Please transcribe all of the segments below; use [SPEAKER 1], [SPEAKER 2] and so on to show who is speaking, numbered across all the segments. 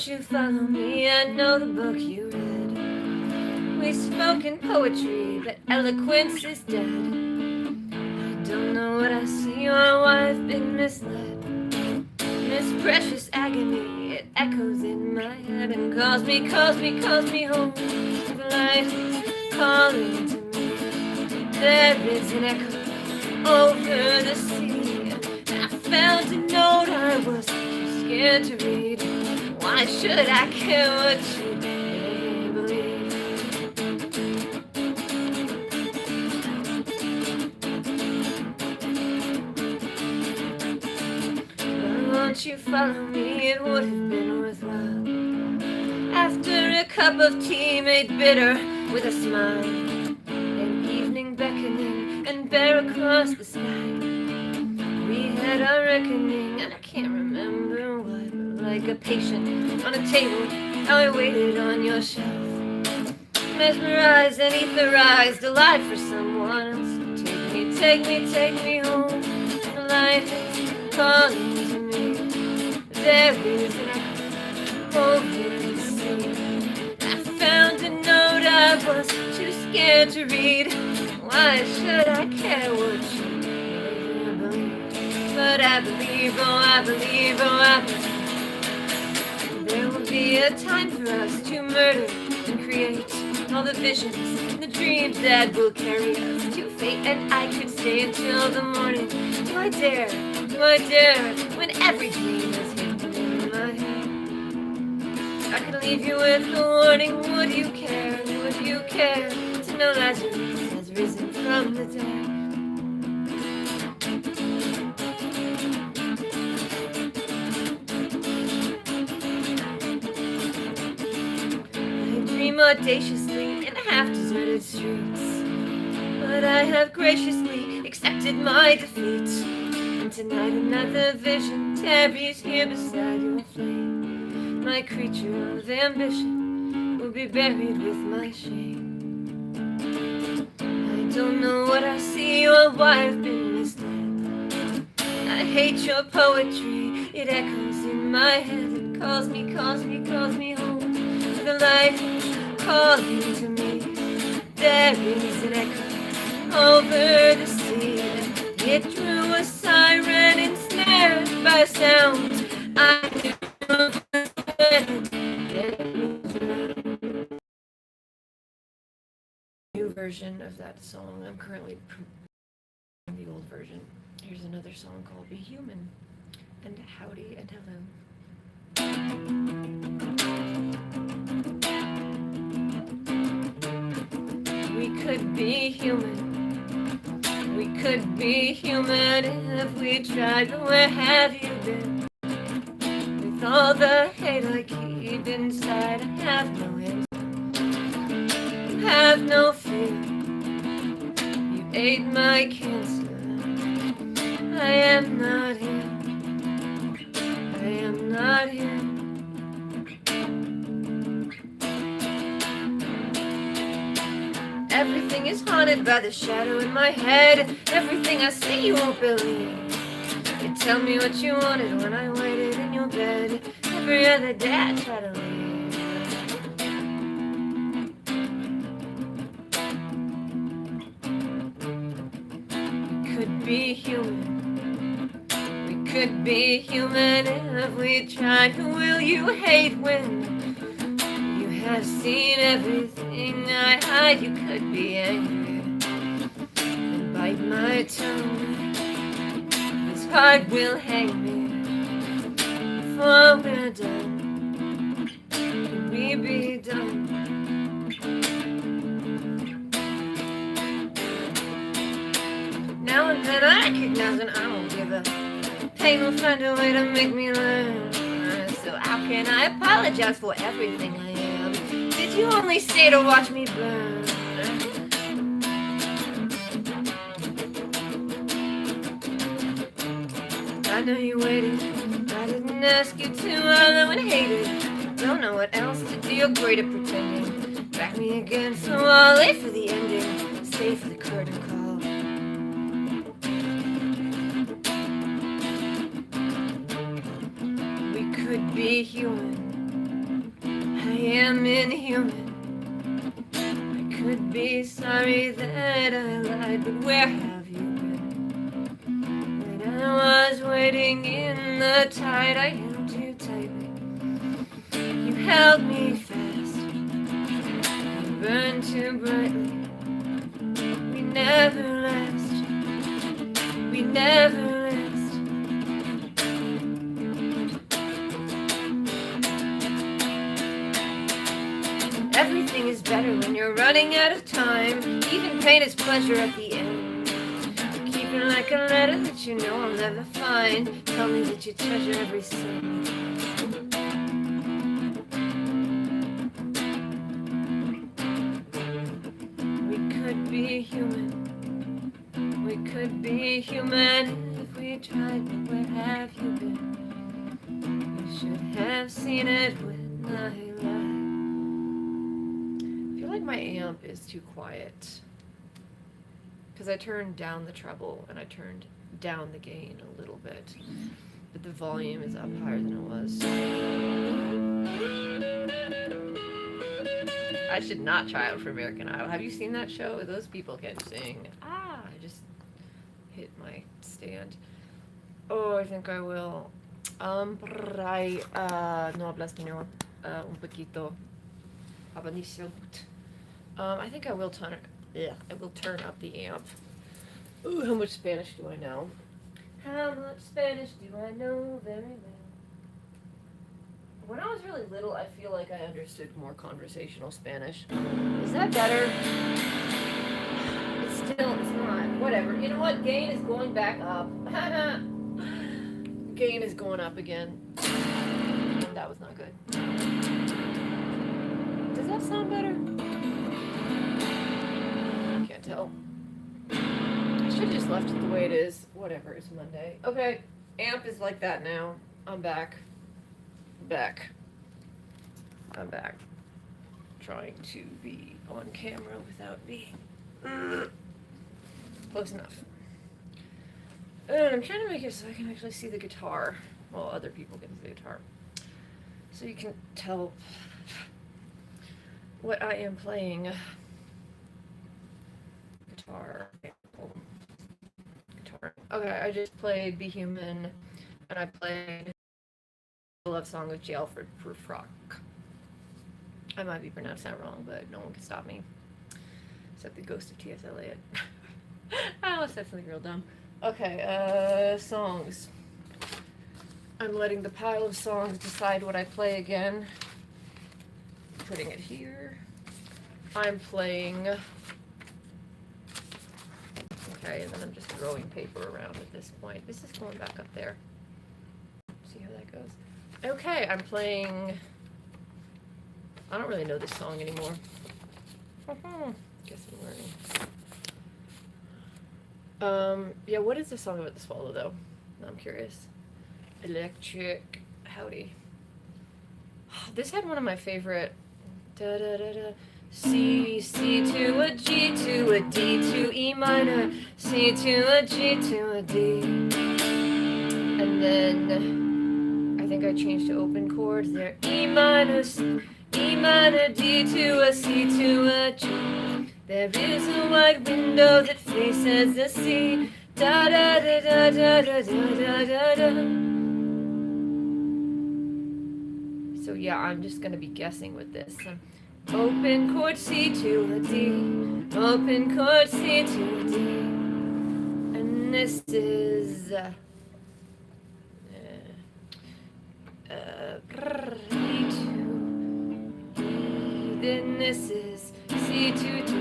[SPEAKER 1] won't you follow me? I know the book you read. We spoke in poetry, but eloquence is dead. I don't know what I see or why I've been misled. This precious agony, it echoes in my head and calls me home to the light, calling to me. There is an echo over the sea. I found a note I was too scared to read. Why should I care what you believe? Won't you follow me? It would have been worthwhile. After a cup of tea made bitter with a smile, an evening beckoning and bare across the sky, we had our reckoning, and I can't remember what. Like a patient on a table, how I waited on your shelf, mesmerized and etherized, alive for someone else. Take me home. The light is calling to me. There is an echo over the sea. I found a note I was too scared to read. Why should I care what you believe? But I believe, oh I believe, oh I believe. There will be a time for us to murder and create all the visions and the dreams that will carry us to fate. And I could stay until the morning. Do I dare? Do I dare? When every dream is hidden in my head, I could leave you with a warning. Would you care? Would you care to know Lazarus has risen from the dead? Audaciously in half-deserted streets, but I have graciously accepted my defeat. And tonight another vision tarries here beside your flame. My creature of ambition will be buried with my shame. I don't know what I see or why I've been misled. I hate your poetry, it echoes in my head. It calls me home to the light, calling to me. There is an echo over the sea. It drew a siren ensnared by sound I knew. New version of that song. I'm currently the old version. Here's another song called Be Human. And howdy and hello. We could be human. We could be human if we tried. But where have you been? With all the hate I keep inside, I have no answer. Have no fear. You ate my cancer. I am not here. I am not here. Everything is haunted by the shadow in my head. Everything I say you won't believe. You tell me what you wanted when I waited in your bed. Every other day I try to leave. We could be human. We could be human if we tried. Who will you hate when I've seen everything I hide? You could be angry and bite my tongue. This heart will hang me before we're done. Can we be done? Now and then I recognize and I won't give up. Pain will find a way to make me learn. So how can I apologize for everything I am? Did you only stay to watch me burn? I know you waited. I didn't ask you to. I know and hated. Don't know what else to do. You're great at pretending. Back me again, so I'll wait for the ending. Stay for the curtain call. We could be human. sorry that I lied, but where have you been? When I was waiting in the tide, I held you tightly. You held me fast. You burned too brightly. We never last. We never last. Everything is better when you're running out of time. Even pain is pleasure at the end. Keep it like a letter that you know I'll never find. Tell me that you treasure every second. We could be human. We could be human if we tried, but where have you been? You should have seen it when I lied. I feel like my amp is too quiet because I turned down the treble and I turned down the gain a little bit, but the volume is up higher than it was. I should not try out for American Idol. Have you seen that show? Those people can sing. I just hit my stand. Oh, I think I will. No habla español. Un poquito. I think I will turn up the amp. Ooh, how much Spanish do I know? How much Spanish do I know very well? When I was really little, I feel like I understood more conversational Spanish. Is that better? It's not. Whatever. You know what? Gain is going back up. Gain is going up again. That was not good. Does that sound better? Can't tell. I should have just left it the way it is. Whatever, it's Monday. Okay, amp is like that now. I'm back. I'm back. Trying to be on camera without being close enough. And I'm trying to make it so I can actually see the guitar while other people can see the guitar. So you can tell what I am playing. Guitar. Okay, I just played Be Human, and I played the love song of J. Alfred Prufrock. I might be pronouncing that wrong, but no one can stop me. Except the ghost of T.S. Eliot. I said something real dumb. Okay, songs. I'm letting the pile of songs decide what I play again. Putting it here. I'm playing... Okay, and then I'm just throwing paper around at this point. This is going back up there. See how that goes. Okay, I'm playing... I don't really know this song anymore. Guess I'm learning. Yeah, what is the song about the swallow, though? I'm curious. Electric Howdy. This had one of my favorite... Da da da da. C to a G to a D to E minor, C to a G to a D. And then I think I changed to open chords there. E minor, D to a C to a G. There is a wide window that faces the sea. Da da da da da da da da da. So yeah, I'm just gonna be guessing with this. Open chord C to a D, open chord C to a D, and this is E to E, then this is C to D,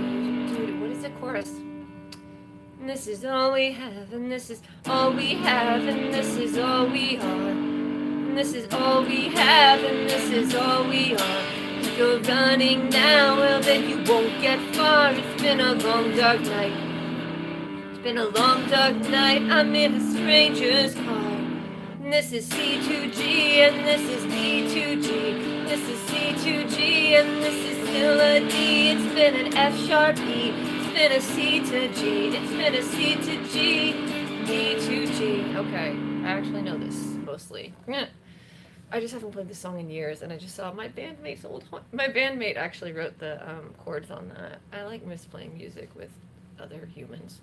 [SPEAKER 1] what is the chorus? And this is all we have, and this is all we have, and this is all we are, and this is all we have, and this is all we are. If you're running now, well then you won't get far. It's been a long dark night. It's been a long dark night. I'm in a stranger's car. And this is C to G, and this is D to G. This is C to G, and this is still a D. It's been an F sharp E. It's been a C to G. It's been a C to G, D to G. Okay, I actually know this mostly. I just haven't played this song in years, and I just saw my bandmate's my bandmate actually wrote the chords on that. I like misplaying music with other humans.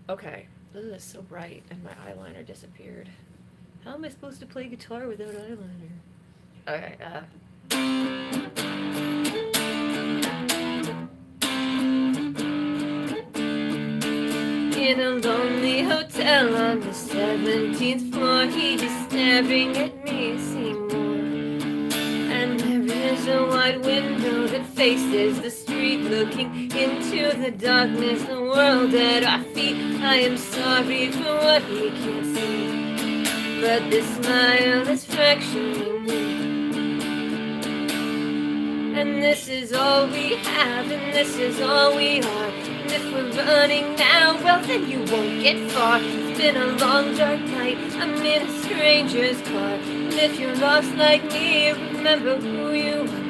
[SPEAKER 1] Okay. Ugh, it's so bright, and my eyeliner disappeared. How am I supposed to play guitar without eyeliner? Okay, In a lonely hotel on the 17th floor, he's just staring at me, Seymour. And there is a wide window that faces the street, looking into the darkness, the world at our feet. I am sorry for what he can't see, but this smile is fracturing me. And this is all we have, and this is all we are. And if we're running now, well then you won't get far. It's been a long dark night, I'm in a stranger's car. And if you're lost like me, remember who you are.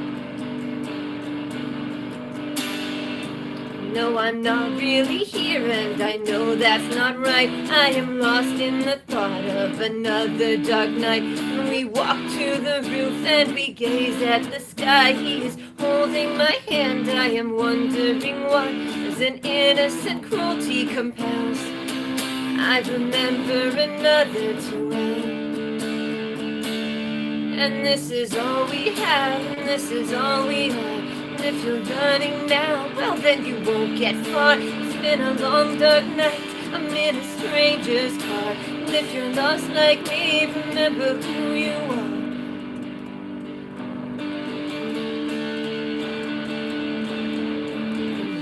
[SPEAKER 1] No, I'm not really here, and I know that's not right. I am lost in the thought of another dark night. And we walk to the roof and we gaze at the sky. He is holding my hand, I am wondering why. As an innocent cruelty compels, I remember another to end. And this is all we have, and this is all we are. And if you're running now, well then you won't get far. It's been a long dark night, I'm in a stranger's car. And if you're lost like me, remember who you are.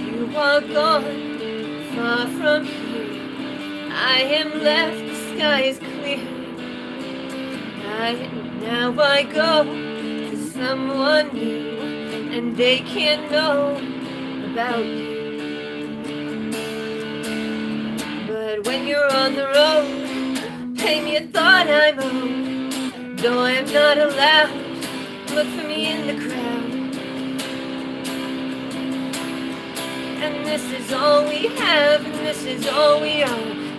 [SPEAKER 1] You are gone, far from here. I am left, the sky is clear. Now I go to someone new, and they can't know about you. But when you're on the road, pay me a thought I'm owed. Though I'm not allowed, look for me in the crowd. And this is all we have, and this is all we are.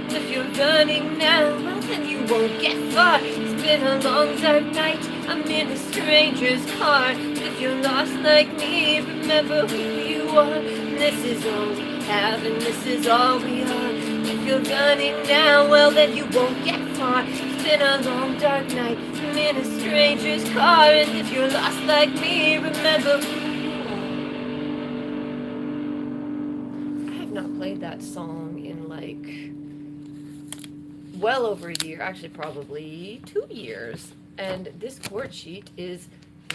[SPEAKER 1] And if you're running now, well then you won't get far. It's been a long dark night, I'm in a stranger's car. If you're lost like me, remember who you are. And this is all we have, and this is all we are. If you're running now, well then you won't get far. It's been a long dark night, I'm in a stranger's car. And if you're lost like me, remember who you are. I have not played that song in like well over a year, actually probably 2 years. And this chord sheet is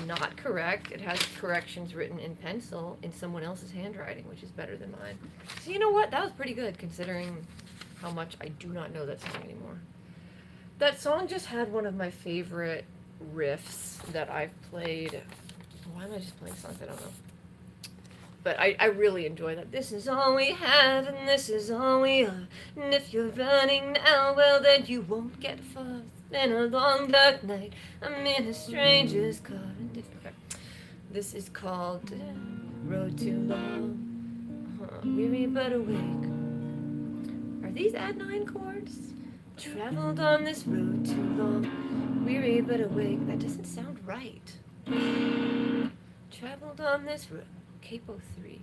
[SPEAKER 1] not correct. It has corrections written in pencil in someone else's handwriting, which is better than mine. So you know what? That was pretty good considering how much I do not know that song anymore. That song just had one of my favorite riffs that I've played. Why am I just playing songs I don't know? But I really enjoy that. This is all we have, and this is all we are. And if you're running now, well then you won't get far. It's been a long dark night, I'm in a stranger's car. Okay. This is called Road Too Long, weary but awake. Are these add 9 chords? Traveled on this road too long, weary but awake. That doesn't sound right. Traveled on this road. Capo 3.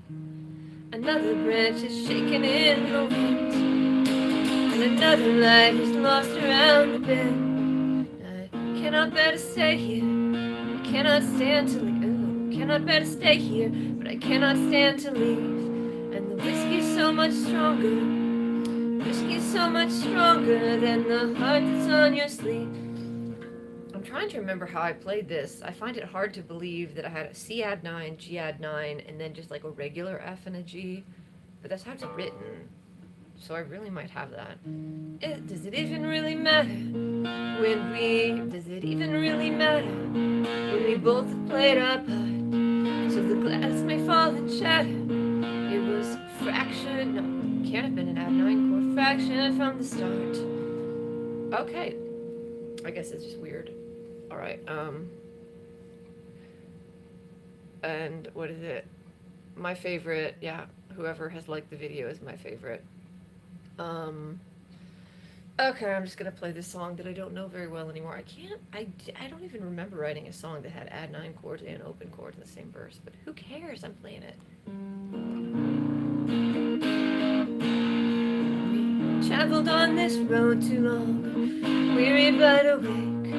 [SPEAKER 1] Another branch is shaken in the wind, and another light is lost around the bend. I cannot bear to stay here, I cannot stand to leave. Ooh, cannot bear to stay here, but I cannot stand to leave. And the whiskey's so much stronger, whiskey's so much stronger than the heart that's on your sleeve. I'm trying to remember how I played this. I find it hard to believe that I had a C add 9, G add 9, and then just like a regular F and a G. But that's how it's written. So I really might have that. Does it even really matter does it even really matter when we both have played our part? So the glass may fall and shatter. It was fractured, no, can't have been an add 9 chord, fractured from the start. Okay. I guess it's just weird. Alright, and what is it? My favorite, yeah, whoever has liked the video is my favorite. Okay, I'm just gonna play this song that I don't know very well anymore. I don't even remember writing a song that had add 9 chords and open chords in the same verse, but who cares? I'm playing it. We traveled on this road too long, weary but awake,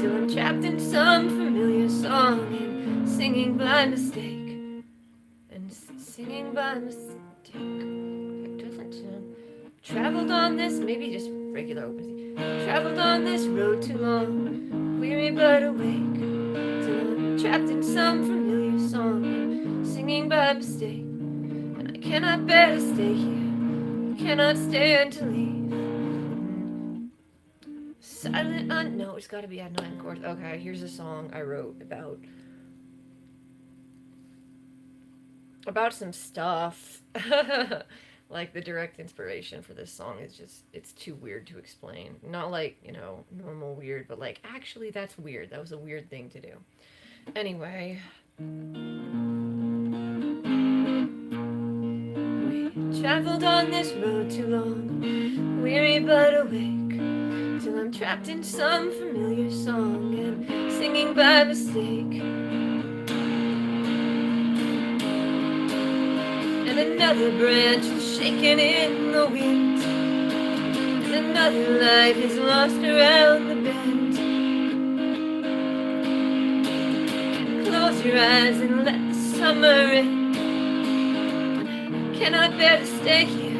[SPEAKER 1] till I'm trapped in some familiar song and singing by mistake, singing by mistake. It doesn't sound. Traveled on this, maybe just regular open. Traveled on this road too long, weary but awake, till I'm trapped in some familiar song, singing by mistake. And I cannot bear to stay here, cannot stand to leave. Silent no, it's gotta be at 9 chords. Okay, here's a song I wrote about some stuff. Like, the direct inspiration for this song is just, it's too weird to explain. Not like, normal weird, but like, actually, that's weird. That was a weird thing to do. Anyway. We traveled on this road too long, weary but awake, till I'm trapped in some familiar song and singing by mistake. And another branch is shaken in the wind, and another light is lost around the bend. Close your eyes and let the summer in. I cannot bear to stay here,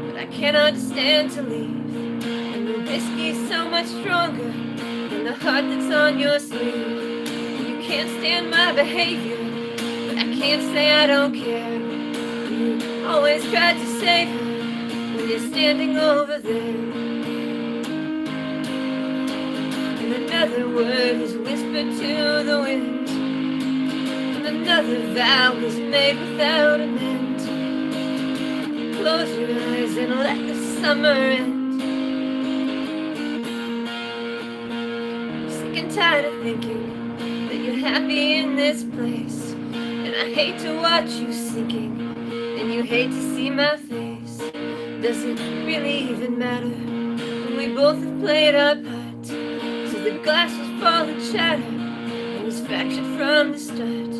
[SPEAKER 1] but I cannot stand to leave. And the whiskey's so much stronger than the heart that's on your sleeve. And you can't stand my behavior, but I can't say I don't care. You always tried to save her when you're standing over there. And another word is whispered to the wind, and another vow is made without an end. Close your eyes and let the summer end. I'm sick and tired of thinking that you're happy in this place, and I hate to watch you sinking, and you hate to see my face. Does it really even matter when we both have played our part? So the glass was fall and shatter, and was fractured from the start.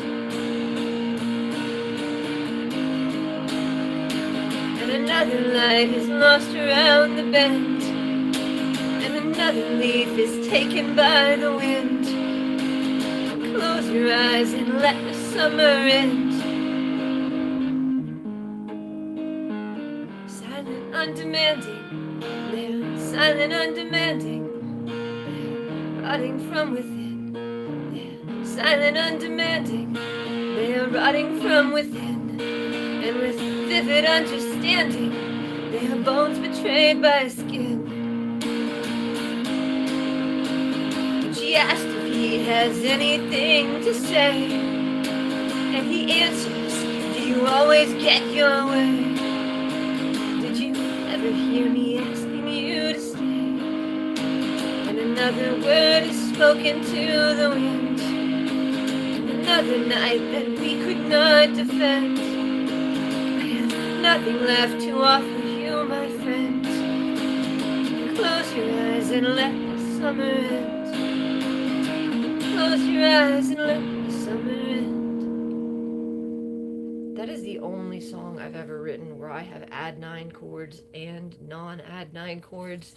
[SPEAKER 1] And another light is lost around the bend, and another leaf is taken by the wind. Close your eyes and let the summer end. Silent, undemanding, they're silent, undemanding, they're rotting from within. They're silent, undemanding, they're rotting from within. And with vivid understanding, they are bones betrayed by skin. She asked if he has anything to say, and he answers, do you always get your way? Did you ever hear me asking you to stay? And another word is spoken to the wind, another night that we could not defend. Nothing left to offer you, my friend. Close your eyes and let the summer end. Close your eyes and let the summer end. That is the only song I've ever written where I have add 9 chords and non-add 9 chords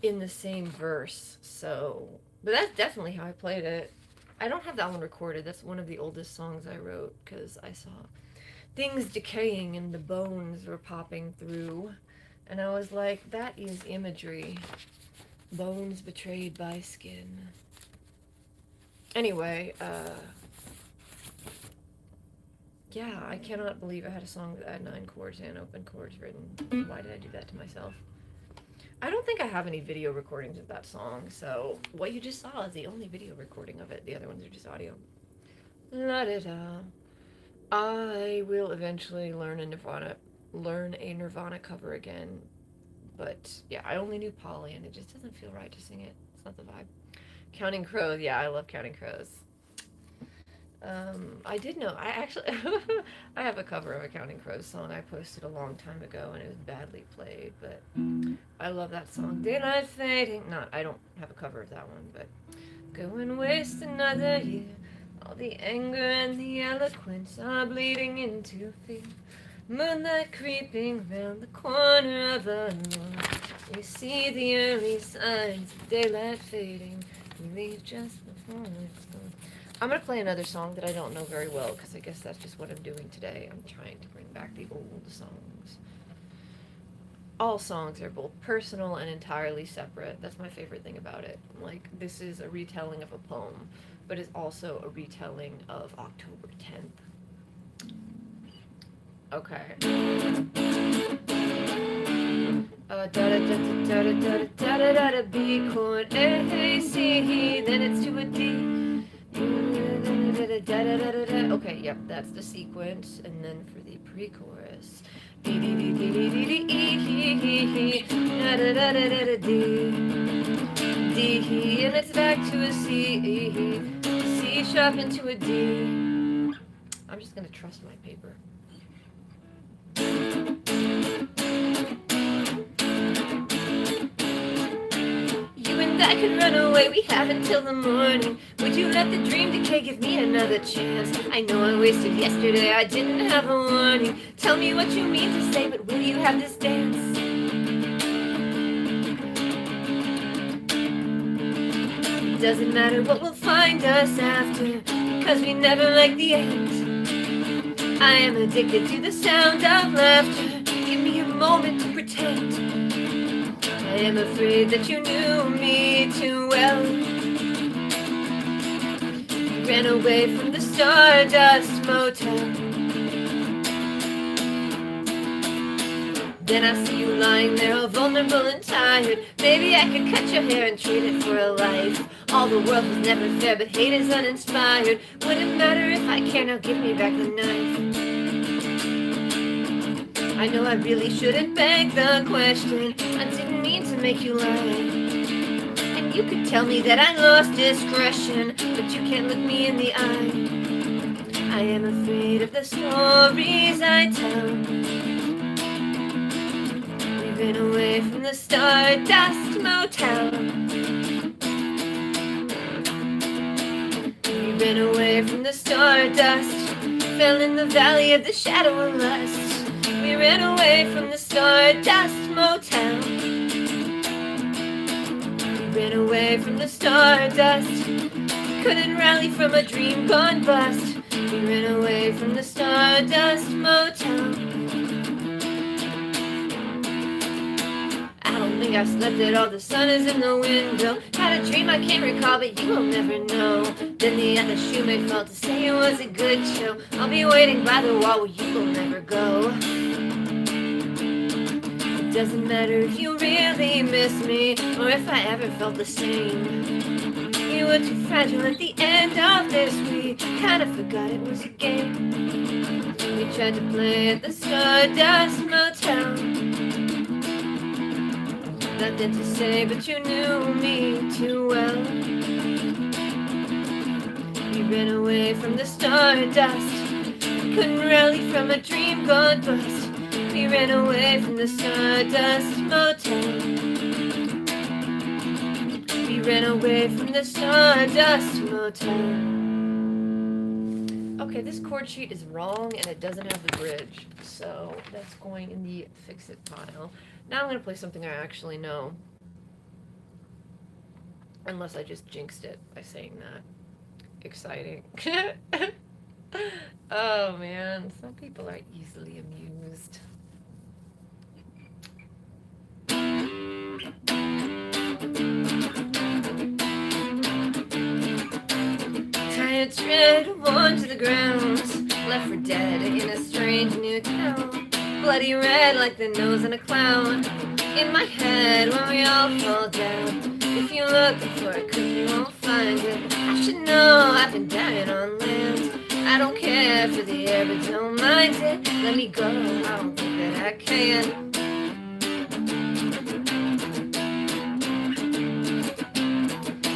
[SPEAKER 1] in the same verse. So, but that's definitely how I played it. I don't have that one recorded. That's one of the oldest songs I wrote because I saw things decaying and the bones were popping through, and I was like, that is imagery. Bones betrayed by skin. Anyway, yeah, I cannot believe I had a song with add 9 chords and open chords written. Why did I do that to myself? I don't think I have any video recordings of that song, so what you just saw is the only video recording of it. The other ones are just audio. La-da-da. I will eventually learn a Nirvana cover again, but yeah, I only knew Polly, and it just doesn't feel right to sing it. It's not the vibe. Counting Crows, yeah, I love Counting Crows. I did know. I actually, I have a cover of a Counting Crows song I posted a long time ago, and it was badly played. But I love that song. Daylight fading. Not, I don't have a cover of that one, but go and waste another year. All the anger and the eloquence are bleeding into fear. Moonlight creeping round the corner of a moon. We see the early signs of daylight fading. We leave just before it's gone. I'm gonna play another song that I don't know very well because I guess that's just what I'm doing today. I'm trying to bring back the old songs. All songs are both personal and entirely separate. That's my favorite thing about it. Like, this is a retelling of a poem, but it's also a retelling of October 10th. Okay. B chord, A, C, then it's to a D. Okay, yep, that's the sequence, and then for the pre-chorus, D, D, D, D, D, D, D, E, da, da, da, da, da, da, D, D, and it's back to a C, C sharp into a D. I'm just gonna trust my paper. You and I could run away, we have until the morning. Would you let the dream decay, give me another chance? I know I wasted yesterday, I didn't have a warning. Tell me what you mean to say, but will you have this dance? It doesn't matter what will find us after, because we never like the end. I am addicted to the sound of laughter. Give me a moment to pretend. I am afraid that you knew me too well. You ran away from the Stardust Motel. Then I see you lying there all vulnerable and tired. Maybe I could cut your hair and trade it for a life. All the world was never fair, but hate is uninspired. Wouldn't matter if I care, now give me back the knife. I know I really shouldn't beg the question. I didn't mean to make you lie. And you could tell me that I lost discretion, but you can't look me in the eye. I am afraid of the stories I tell. We've been away from the Stardust Motel. We've been away from the stardust. Fell in the valley of the shadow of lust. We ran away from the Stardust Motel. We ran away from the stardust. Couldn't rally from a dream gone bust. We ran away from the Stardust Motel. I don't think I've slept at all, the sun is in the window. Had a dream I can't recall, but you will never know. Then the other shoemake fell to say it was a good show. I'll be waiting by the wall where you will never go. It doesn't matter if you really miss me, or if I ever felt the same. You were too fragile at the end of this, we kinda forgot it was a game. We tried to play at the Stardust Motel. Nothing to say, but you knew me too well. We ran away from the stardust. Couldn't rally from a dream gone bust. We ran away from the Stardust Motel. We ran away from the Stardust Motel. Okay, this chord sheet is wrong and it doesn't have the bridge, so that's going in the fix it pile. Now I'm going to play something I actually know. Unless I just jinxed it by saying that. Exciting. Oh man, some people are easily amused. Tired tread, worn to the ground, left for dead in a strange new town. Bloody red like the nose in a clown. In my head when we all fall down. If you're looking for a cookie, you won't find it. I should know I've been dying on land. I don't care for the air, but don't mind it. Let me go, I don't think that I can.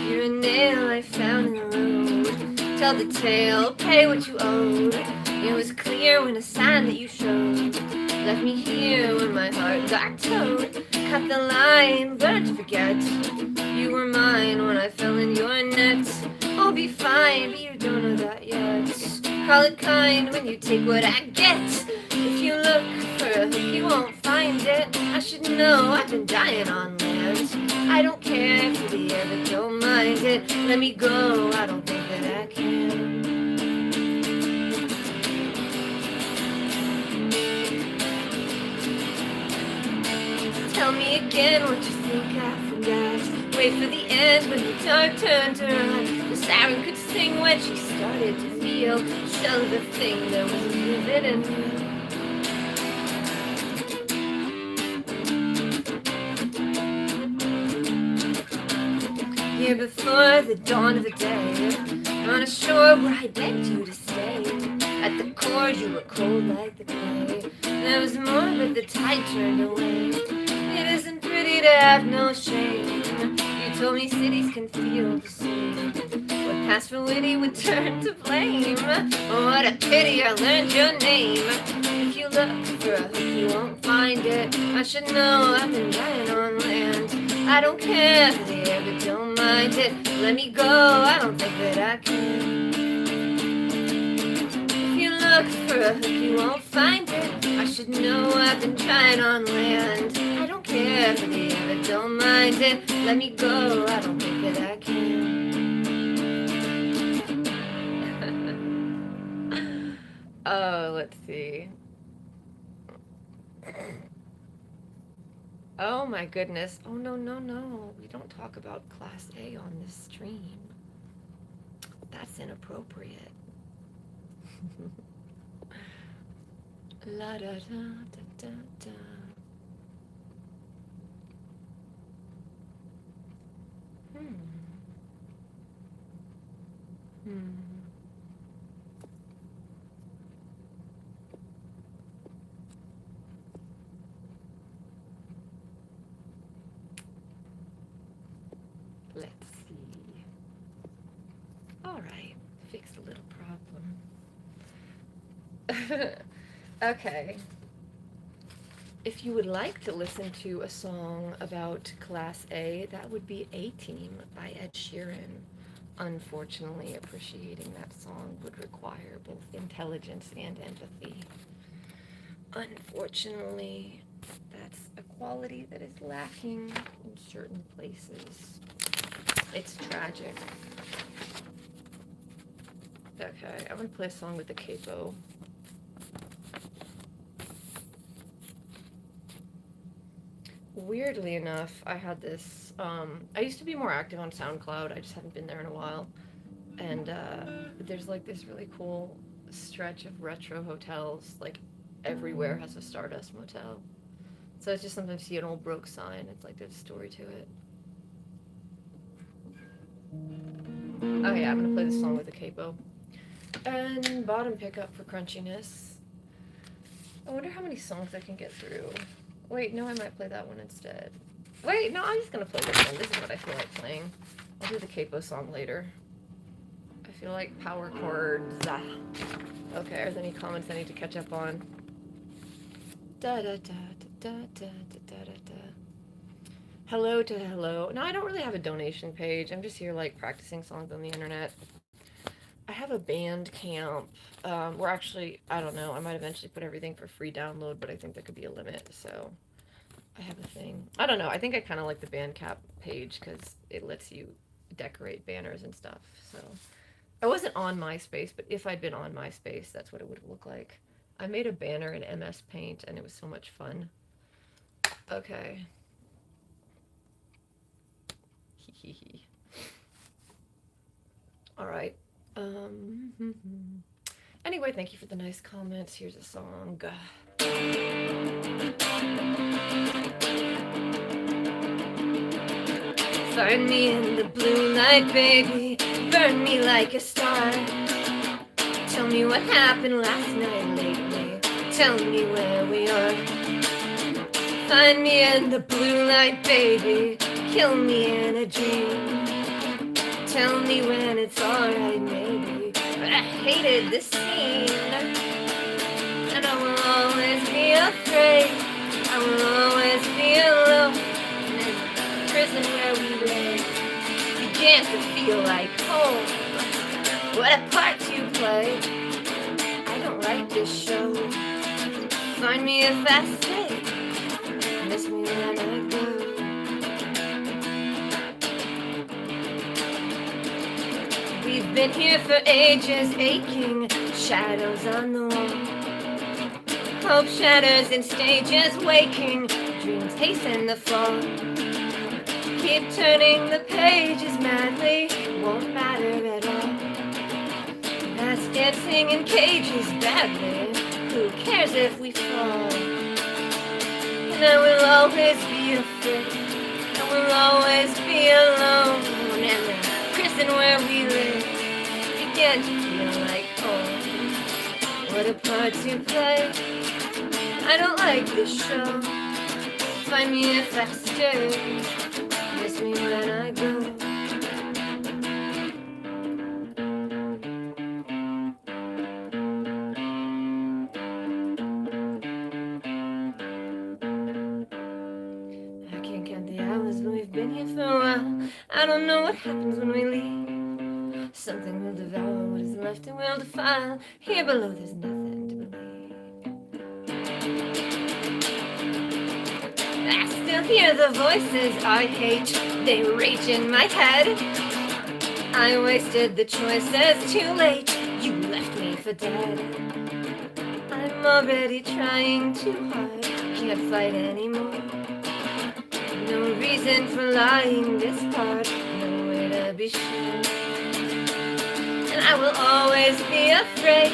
[SPEAKER 1] You're a nail I found in the road. tell the tale, pay what you owed. It was clear when a sign that you showed left me here when my heart got towed. Cut the line, but to forget you were mine when I fell in your net. I'll be fine, but you don't know that yet. Call it kind when you take what I get. If you look for a hook, you won't find it. I should know, I've been dying on land. I don't care for the air, but don't mind it. Let me go, I don't think that I can. Tell me again what you think I forgot. Wait for the end when the dark turned around. The siren could sing when she started to feel. Show the thing that was vivid and real. Here before the dawn of the day, on a shore where I begged you to stay. At the core you were cold like the clay. There was more, but the tide turned away. It isn't pretty to have no shame. You told me cities can feel the same. What passed for witty would turn to blame. Oh, what a pity I learned your name. If you look for a hook, you won't find it. I should know, I've been dying on land. I don't care for the air, but don't mind it. Let me go, I don't think that I can. If you look for a hook, you won't find it. I should know, I've been trying on land. I don't care for the air, but don't mind it. Let me go, I don't think that I can. Oh, let's see. Oh my goodness. Oh no, no, no. We don't talk about Class A on this stream. That's inappropriate. La da da da da da. Let's see. All right, fixed a little problem. Okay. If you would like to listen to a song about Class A, that would be A-Team by Ed Sheeran. Unfortunately, appreciating that song would require both intelligence and empathy. Unfortunately, that's a quality that is lacking in certain places. It's tragic. Okay, I'm gonna play a song with the capo. Weirdly enough, I had this, I used to be more active on SoundCloud, I just haven't been there in a while, and there's like this really cool stretch of retro hotels, like everywhere has a Stardust Motel, so it's just sometimes you see an old broke sign, it's like there's a story to it. Oh yeah, I'm gonna play this song with the capo. And bottom pickup for crunchiness. I wonder how many songs I can get through. Wait, no, I might play that one instead. Wait, no, I'm just gonna play this one. This is what I feel like playing. I'll do the capo song later. I feel like power chords. Ah. Okay, are there any comments I need to catch up on? Da da da da da da da da da. Hello to hello. No, I don't really have a donation page. I'm just here like practicing songs on the internet. I have a Bandcamp. We're actually, I don't know, I might eventually put everything for free download, but I think there could be a limit, so I have a thing. I don't know, I think I kind of like the Bandcamp page because it lets you decorate banners and stuff, so. I wasn't on MySpace, but if I'd been on MySpace, that's what it would look like. I made a banner in MS Paint, and it was so much fun. Okay. Hee hee hee. All right. Anyway, thank you for the nice comments. Here's a song. Find me in the blue light, baby. Burn me like a star. Tell me what happened last night lately. Tell me where we are. Find me in the blue light, baby. Kill me in a dream. Tell me when it's alright, maybe. I hated this scene. And I will always be afraid. I will always be alone. And in the prison where we lay began to feel like home. What a part you play. I don't like this show. Find me if I stay. Miss me when I go. We've been here for ages, aching shadows on the wall. Hope shatters in stages, waking dreams hasten the fall. Keep turning the pages madly, won't matter at all. That's dancing in cages badly, who cares if we fall? And I will always be afraid, I will always be alone. And the prison where we live began to feel like home. What a part to play. I don't like this show. Find me if I stay. Miss me when I go. I can't count the hours, but we've been here for a while. I don't know what happens when we leave. Something will devour what is left and will defile. Here below there's nothing to believe. I still hear the voices I hate. They rage in my head. I wasted the choices too late. You left me for dead. I'm already trying too hard. Can't fight anymore. No reason for lying this hard. No way to be sure. And I will always be afraid.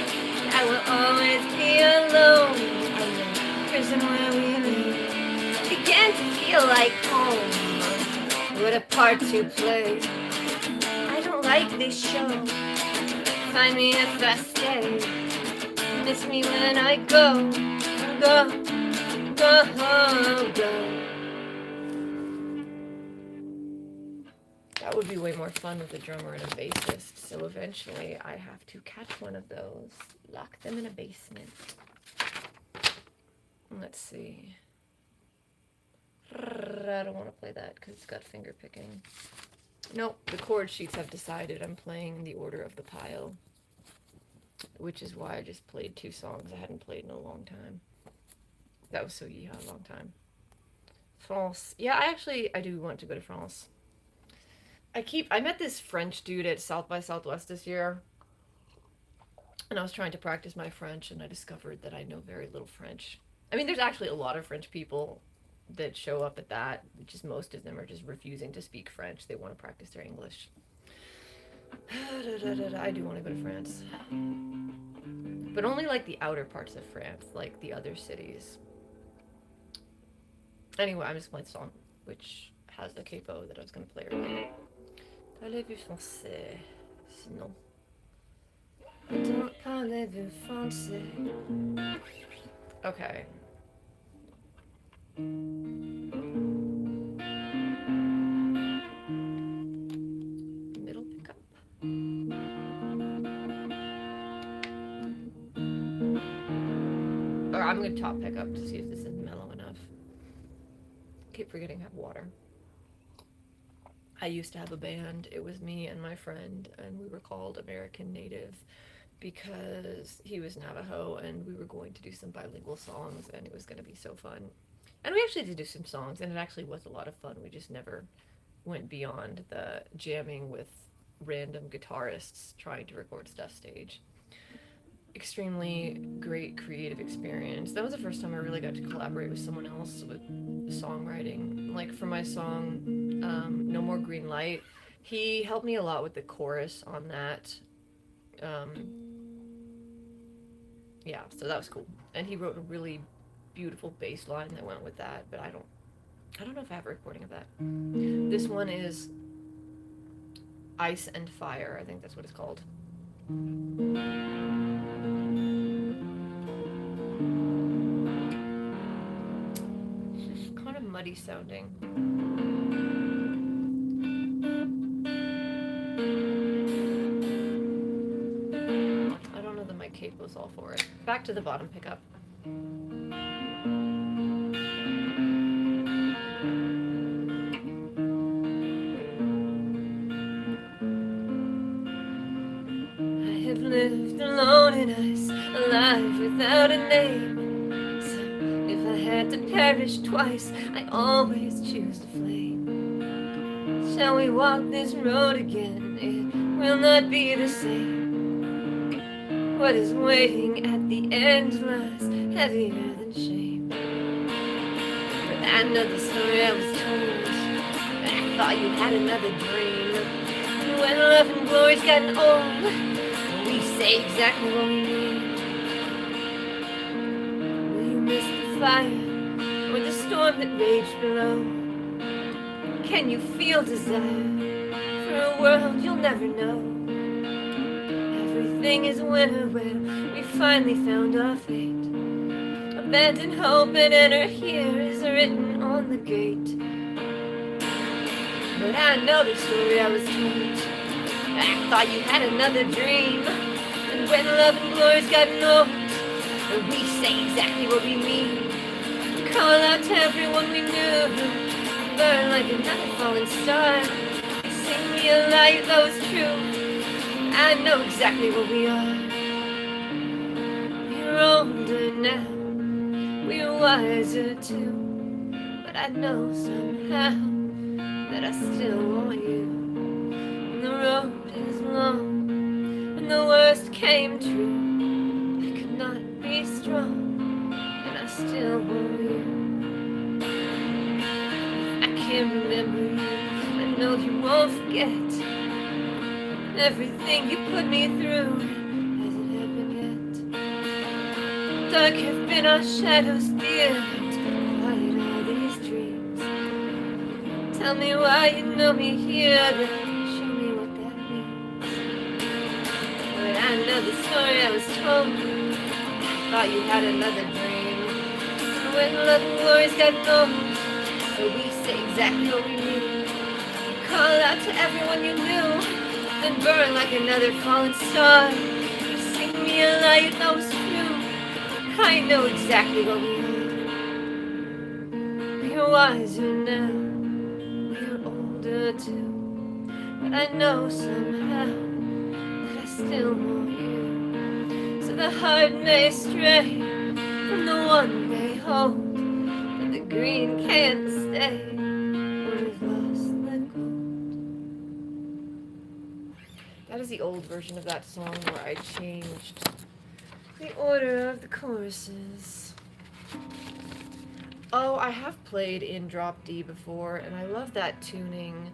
[SPEAKER 1] I will always be alone. In the prison where we live began to feel like home. What a part to play. I don't like this show. Find me if I stay. Miss me when I go. Go, go. That would be way more fun with a drummer and a bassist. So eventually I have to catch one of those, lock them in a basement. Let's see. I don't want to play that because it's got finger picking. Nope, the chord sheets have decided I'm playing the order of the pile, which is why I just played 2 songs I hadn't played in a long time. That was so yeehaw, a long time. France. Yeah, I do want to go to France. I met this French dude at South by Southwest this year, and I was trying to practice my French, and I discovered that I know very little French. I mean, there's actually a lot of French people that show up at that, just most of them are just refusing to speak French. They want to practice their English. I do want to go to France. But only like the outer parts of France, like the other cities. Anyway, I'm just playing the song, which has the capo that I was going to play earlier. Parlez-vous français? Sinon. Don't parlez-vous français? Okay. Middle pickup. Or I'm going to top pickup to see if this is mellow enough. Keep forgetting to have water. I used to have a band. It was me and my friend, and we were called American Native because he was Navajo, and we were going to do some bilingual songs, and it was going to be so fun. And we actually did do some songs, and it actually was a lot of fun. We just never went beyond the jamming with random guitarists trying to record stuff stage. Extremely great creative experience. That was the first time I really got to collaborate with someone else with songwriting. Like for my song, No More Green Light, he helped me a lot with the chorus on that. Yeah, so that was cool. And he wrote a really beautiful bass line that went with that, but I don't know if I have a recording of that. This one is Ice and Fire, I think that's what it's called. It's just kind of muddy sounding. was all for it. Back to the bottom pickup. I have lived alone in ice, alive without a name. So if I had to perish twice, I always choose the flame. Shall we walk this road again? It will not be the same. What is waiting at the end lies heavier than shame. But I know the story I was told. I thought you had another dream. And when love and glory's gotten old, we say exactly what we mean. Will you miss the fire or the storm that raged below? Can you feel desire for a world you'll never know? Everything is winter where we finally found our fate. Abandon hope and enter here is written on the gate. But I know the story I was told. I thought you had another dream. And when love and glory's gotten old, we say exactly what we mean. Call out to everyone we knew, burn like another falling star. Sing me a light that was true. I know exactly what we are. We're older now, we're wiser too. But I know somehow that I still want you. And the road is long, and the worst came true. I could not be strong, and I still want you. I can't remember you, I know you won't forget everything you put me through. Has it happened yet? Dark have been our shadows, dear, but quiet all these dreams. Tell me why you know me here, then show me what that means. But I know the story I was told. I thought you had another dream. And when love and glory's gotten old, so we say exactly what we mean. Call out to everyone you knew, then burn like another fallen star. You sing me a light that was true. I know exactly what we are. We're wiser now, we're older too. But I know somehow that I still want you. So the heart may stray from the one way home, but the green can't stay when we've lost the gold. That is the old version of that song where I changed the order of the choruses. Oh, I have played in Drop D before, and I love that tuning,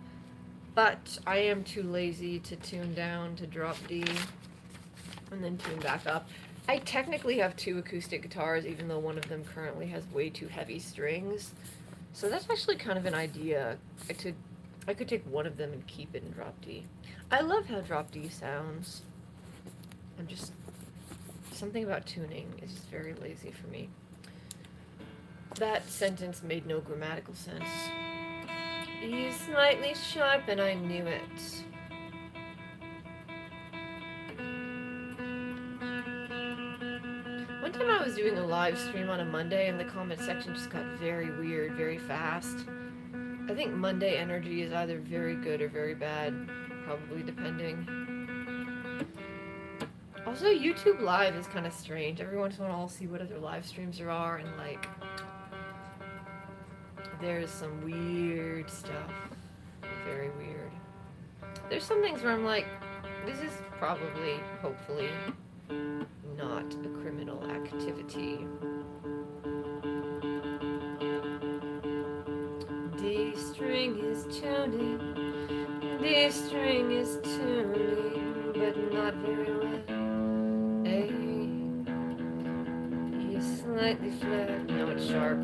[SPEAKER 1] but I am too lazy to tune down to Drop D and then tune back up. I technically have two acoustic guitars, even though one of them currently has way too heavy strings. So that's actually kind of an idea. I could take one of them and keep it in Drop D. I love how Drop D sounds. I'm just... something about tuning is just very lazy for me. That sentence made no grammatical sense. He's slightly sharp and I knew it. One time I was doing a live stream on a Monday and the comment section just got very weird, very fast. I think Monday energy is either very good or very bad, probably depending. Also, YouTube Live is kind of strange. Every once in a while I'll see what other live streams there are, and like, there's some weird stuff. Very weird. There's some things where I'm like, this is probably, hopefully, not a criminal activity. D string is tuning, D string is tuning, but not very well. A is slightly flat, now it's sharp.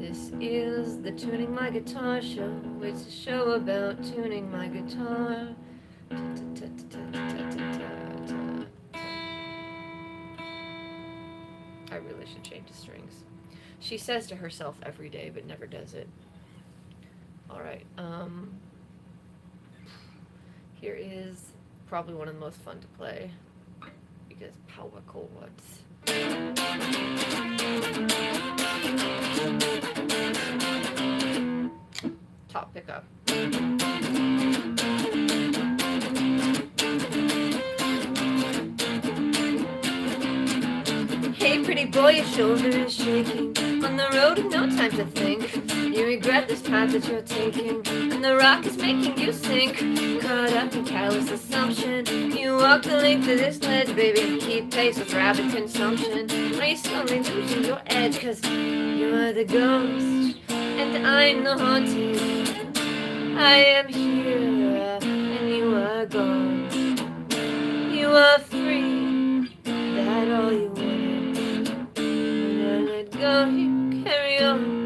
[SPEAKER 1] This is the Tuning My Guitar show. It's a show about tuning my guitar. I really should change the strings. She says to herself every day, but never does it. Alright, here is probably one of the most fun to play. because power chords. Top pickup. Hey pretty boy, your shoulder is shaking. On the road with no time to think. You regret this path that you're taking, and the rock is making you sink. Caught up in callous assumption, you walk the length of this ledge, baby. Keep pace with rapid consumption. Are you slowly losing your edge? Cause you're the ghost, and I'm the haunted. I am here, and you are gone. You are free, that all you wanted. When I let go, you carry on.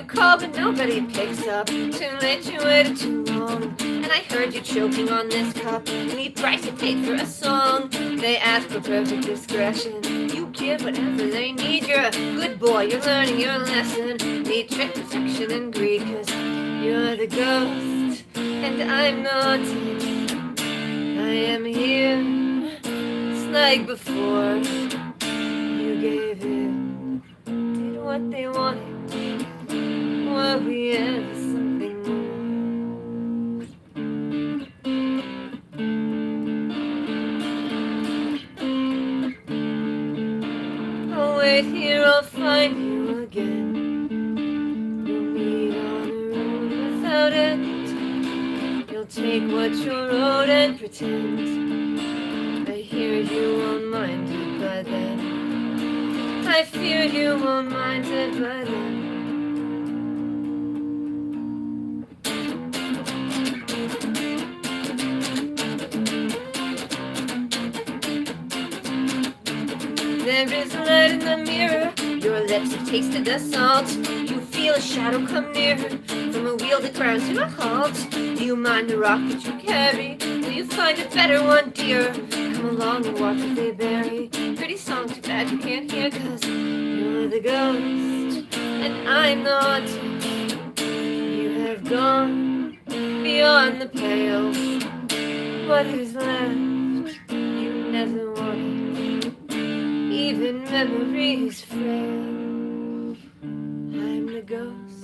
[SPEAKER 1] Call, but nobody picks up. Too late, you waited too long. And I heard you choking on this cup. Need price you paid for a song. They ask for perfect discretion. You give whatever they need. You're a good boy, you're learning your lesson. Need trick, perfection, and greed. Cause you're the ghost, and I'm not. I am here, it's like before. You gave in, did what they wanted. Were we ever something more? I'll wait here, I'll find you again. We'll meet on a road without end. You'll take what you're owed and pretend. I hear you won't mind it by then. I fear you won't mind it by then. There is light in the mirror. Your lips have tasted the salt. You feel a shadow come near. From a wheel that grounds to a halt. Do you mind the rock that you carry? Will you find a better one, dear? Come along and watch what they bury. Pretty song, too bad you can't hear. Cause you're the ghost, and I'm not. You have gone beyond the pale. What is left? You never wanted. Even memories frail. I'm the ghost,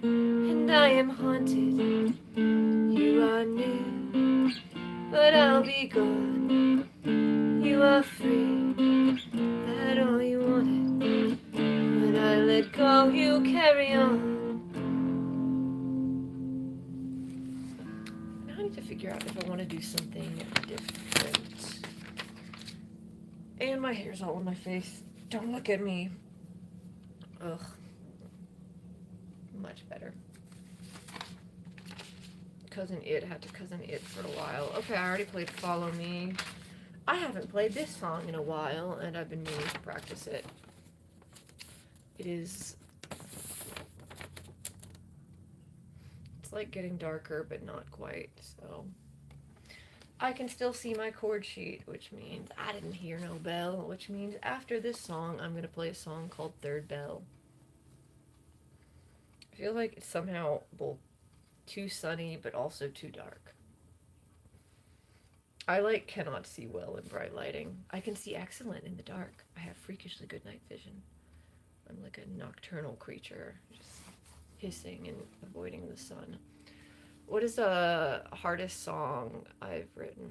[SPEAKER 1] and I am haunted. You are near, but I'll be gone. You are free, that all you wanted. When I let go, you carry on. Now I need to figure out if I want to do something different. And my hair's all on my face. Don't look at me. Ugh. Much better. Cousin It had to Cousin It for a while. Okay, I already played Follow Me. I haven't played this song in a while, and I've been meaning to practice it. It is... It's like getting darker, but not quite, so... I can still see my chord sheet, which means I didn't hear no bell, which means after this song, I'm going to play a song called Third Bell. I feel like it's somehow both too sunny, but also too dark. I cannot see well in bright lighting. I can see excellent in the dark. I have freakishly good night vision. I'm like a nocturnal creature, just hissing and avoiding the sun. What is the hardest song I've written?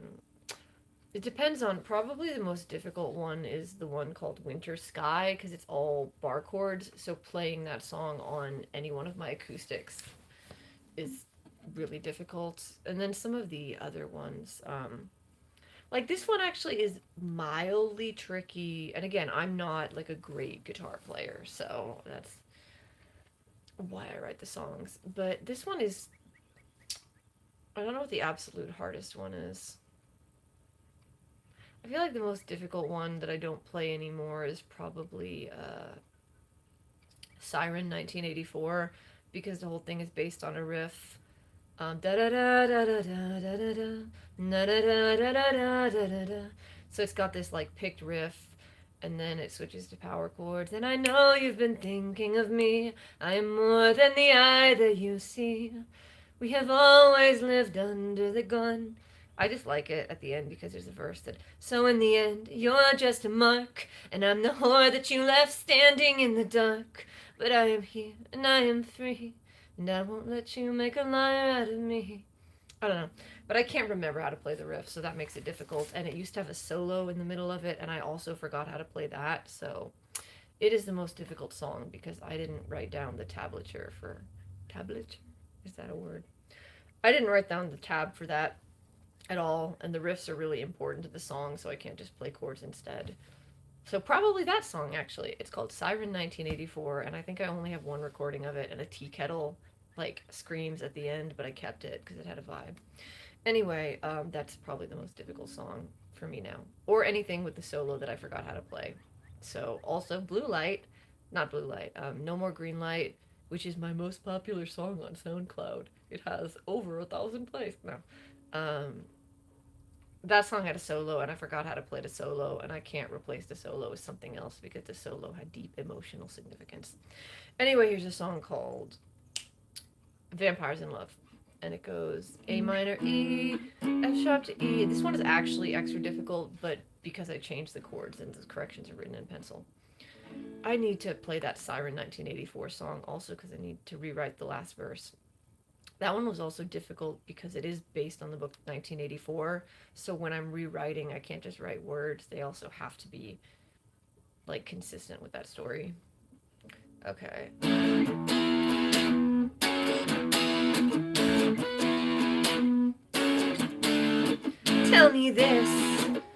[SPEAKER 1] It depends on, probably the most difficult one is the one called Winter Sky, because it's all bar chords, so playing that song on any one of my acoustics is really difficult. And then some of the other ones, like this one actually is mildly tricky, and again, I'm not like a great guitar player, so that's why I write the songs. But this one is... I don't know what the absolute hardest one is. I feel like the most difficult one that I don't play anymore is probably Siren 1984, because the whole thing is based on a riff. Da da da da da da da da da da da da da da da. So it's got this like picked riff, and then it switches to power chords. And I know you've been thinking of me. I am more than the eye that you see. We have always lived under the gun. I just like it at the end because there's a verse that, so in the end, you're just a mark, and I'm the whore that you left standing in the dark. But I am here, and I am free, and I won't let you make a liar out of me. I don't know, but I can't remember how to play the riff, so that makes it difficult. And it used to have a solo in the middle of it, and I also forgot how to play that, so it is the most difficult song because I didn't write down the tablature for. Tablature? Is that a word? I didn't write down the tab for that at all, and the riffs are really important to the song, so I can't just play chords instead. So probably that song actually. It's called Siren 1984, and I think I only have one recording of it, and a tea kettle like screams at the end, but I kept it because it had a vibe. Anyway, that's probably the most difficult song for me now, or anything with the solo that I forgot how to play. So also Blue Light, not Blue Light, No More Green Light, which is my most popular song on SoundCloud. It has over 1,000 plays now. Um, that song had a solo, and I forgot how to play the solo, and I can't replace the solo with something else because the solo had deep emotional significance. Anyway, here's a song called Vampires in Love. And it goes A minor, E, F sharp to E. This one is actually extra difficult, but because I changed the chords and the corrections are written in pencil. I need to play that Siren 1984 song also because I need to rewrite the last verse. That one was also difficult because it is based on the book 1984. So when I'm rewriting, I can't just write words. They also have to be like consistent with that story. Okay. Tell me this,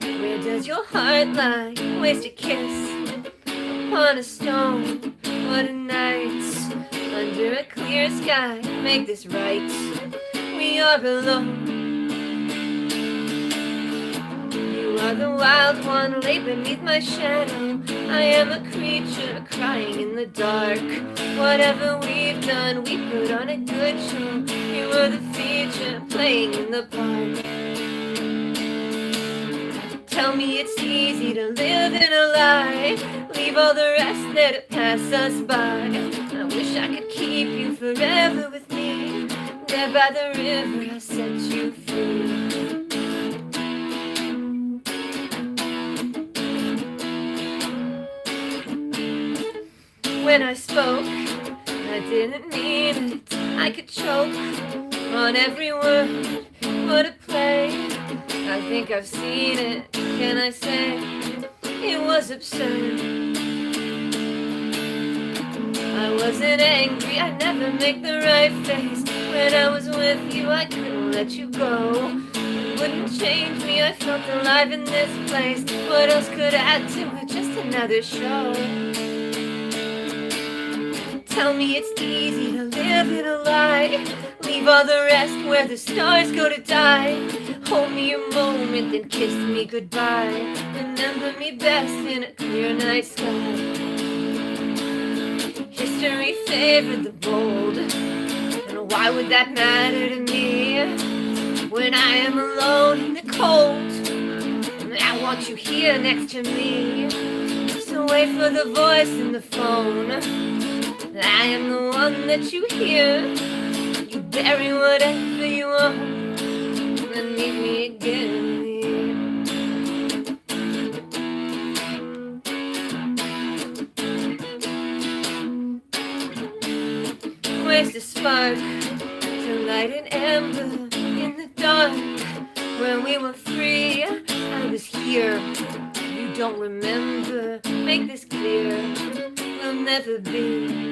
[SPEAKER 1] where does your heart lie? Waste a kiss upon a stone. What a night, under a clear sky. Make this right, we are alone. You are the wild one, lay beneath my shadow. I am a creature crying in the dark. Whatever we've done, we put on a good show. You were the feature playing in the park. Tell me it's easy to live in a lie. Leave all the rest, let it pass us by. I wish I could keep you forever with me. There by the river I set you free. When I spoke, I didn't mean it. I could choke on every word. What a play, I think I've seen it. Can I say it was absurd? I wasn't angry, I never make the right face. When I was with you, I couldn't let you go. You wouldn't change me, I felt alive in this place. What else could add to it? Just another show. Tell me it's easy to live in a lie. Leave all the rest where the stars go to die. Hold me a moment, then kiss me goodbye. Remember me best in a clear night sky. History favored the bold, and why would that matter to me? When I am alone in the cold, I want you here next to me. So wait for the voice in the phone. I am the one that you hear. You bury whatever you want, and meet me again here. Waste a spark to light an ember in the dark. When we were free, I was here. You don't remember, make this clear. We'll never be.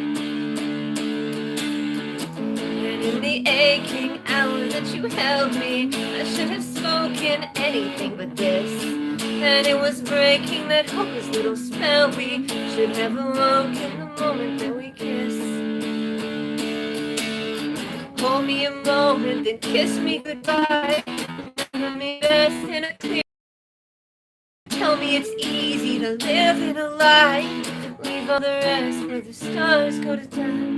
[SPEAKER 1] In the aching hour that you held me, I should have spoken anything but this. And it was breaking that hopeless little spell. We should have awoken the moment that we kissed. Hold me a moment, then kiss me goodbye. Remember me best in a clear. Tell me it's easy to live in a lie. Leave all the rest where the stars go to die.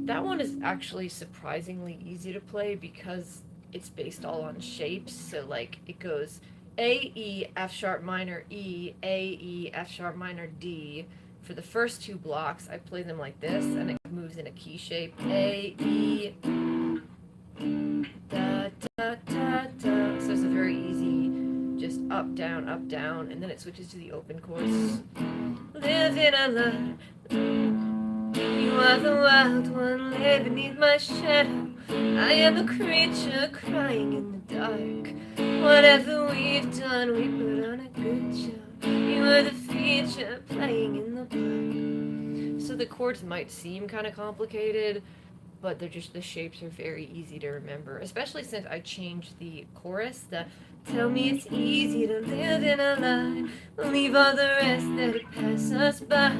[SPEAKER 1] That one is actually surprisingly easy to play because it's based all on shapes. So like it goes A, E, F sharp minor, E, A, E, F sharp minor, D. For the first two blocks, I play them like this, and it moves in a key shape. A, E, da, da, da, da. So it's a very easy, just up, down, and then it switches to the open chords. Living a life. You are the wild one, lay beneath my shadow. I am a creature crying in the dark. Whatever we've done, we put on a good show. You are the feature playing in the park. So the chords might seem kind of complicated, but they're just, the shapes are very easy to remember, especially since I changed the chorus. The tell me it's easy to live in a lie, leave all the rest that it pass us by.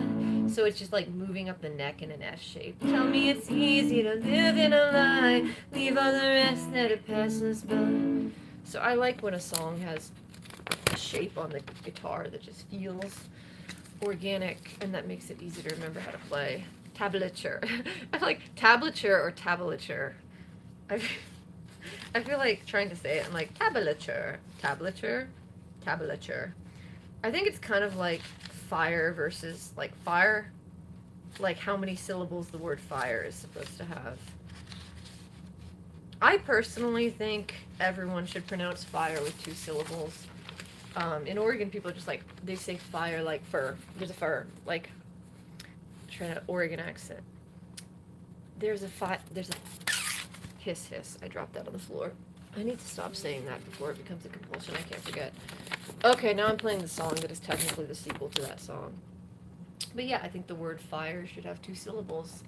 [SPEAKER 1] So it's just like moving up the neck in an S shape. Tell me it's easy to live in a lie, leave all the rest that it pass us by. So I like when a song has a shape on the guitar that just feels organic, and that makes it easy to remember how to play. Tablature. I feel like tablature or tablature. I feel like trying to say it. I'm like tablature, tablature, tablature. I think it's kind of like fire versus like fire, like how many syllables the word fire is supposed to have. I personally think everyone should pronounce fire with 2 syllables. In Oregon, people are just like, they say fire like fur. There's a fur, like, trying to Oregon accent. There's a hiss. I dropped that on the floor. I need to stop saying that before it becomes a compulsion. I can't forget. Okay, now I'm playing the song that is technically the sequel to that song. But yeah, I think the word fire should have 2 syllables.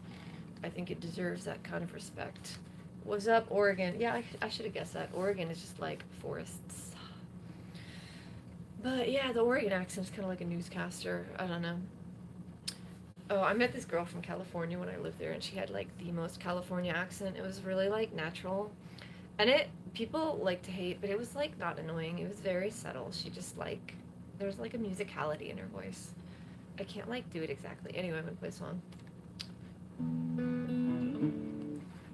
[SPEAKER 1] I think it deserves that kind of respect. What's up, Oregon? Yeah, I should have guessed that. Oregon is just like forests. But yeah, the Oregon accent is kind of like a newscaster. I don't know. Oh, I met this girl from California when I lived there, and she had like the most California accent. It was really like natural. And people like to hate, but it was like not annoying. It was very subtle. She just like, there's like a musicality in her voice. I can't like do it exactly. Anyway, I'm gonna play a song.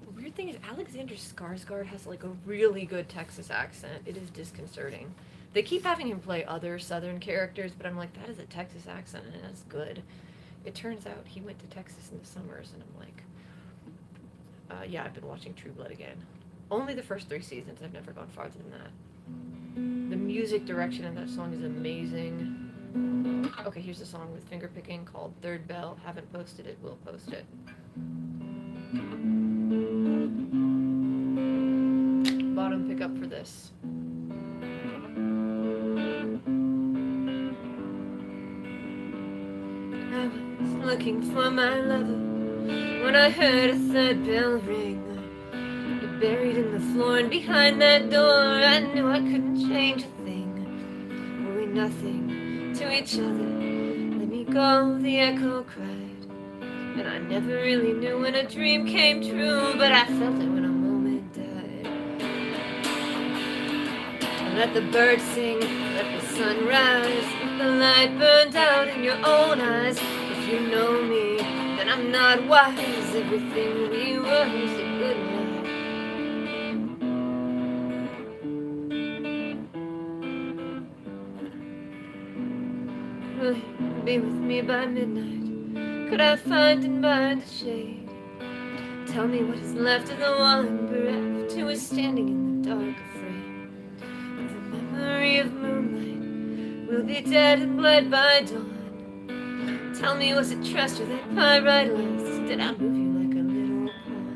[SPEAKER 1] The weird thing is Alexander Skarsgård has like a really good Texas accent. It is disconcerting. They keep having him play other Southern characters, but I'm like, that is a Texas accent, and that's good. It turns out he went to Texas in the summers, and I'm like, yeah, I've been watching True Blood again. Only the first 3 seasons. I've never gone farther than that. The music direction in that song is amazing. Okay, here's a song with finger picking called Third Bell. Haven't posted it, will post it. Bottom pickup for this. I was looking for my lover when I heard a third bell ring. You're buried in the floor, and behind that door I knew I couldn't change a thing. Were we nothing to each other? Let me go, the echo cried. And I never really knew when a dream came true, but I felt it when a moment died. Let the birds sing, let the sun rise, let the light burned out in your own eyes. If you know me, then I'm not wise. Everything we were is a good night. Will you be with me by midnight? Could I find and bind a shade? Tell me what is left of the one bereft who is standing in the dark afraid. The memory of moonlight will be dead and bled by dawn. Tell me, was it trust or that pyrite last? Did I move you like a little pawn?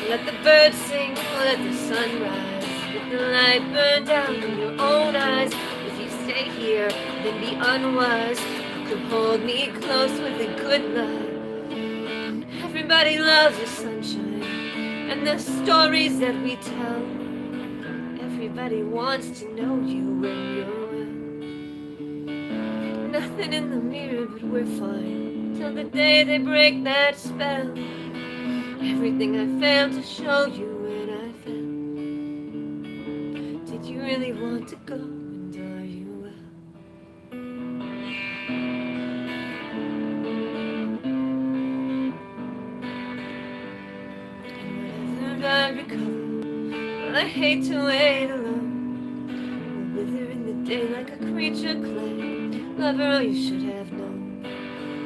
[SPEAKER 1] Let the birds sing, let the sun rise, let the light burn down in your own eyes. If you stay here, then be unwise. You could hold me close with a good lie. Everybody loves the sunshine and the stories that we tell. Everybody wants to know you when you're well. Nothing in the mirror, but we're fine till the day they break that spell. Everything I failed to show you when I fell. Did you really want to go, and are you well? And whenever I recover, well, I hate to wait alone. wither in the day like a creature clay. Lover, oh, you should have known.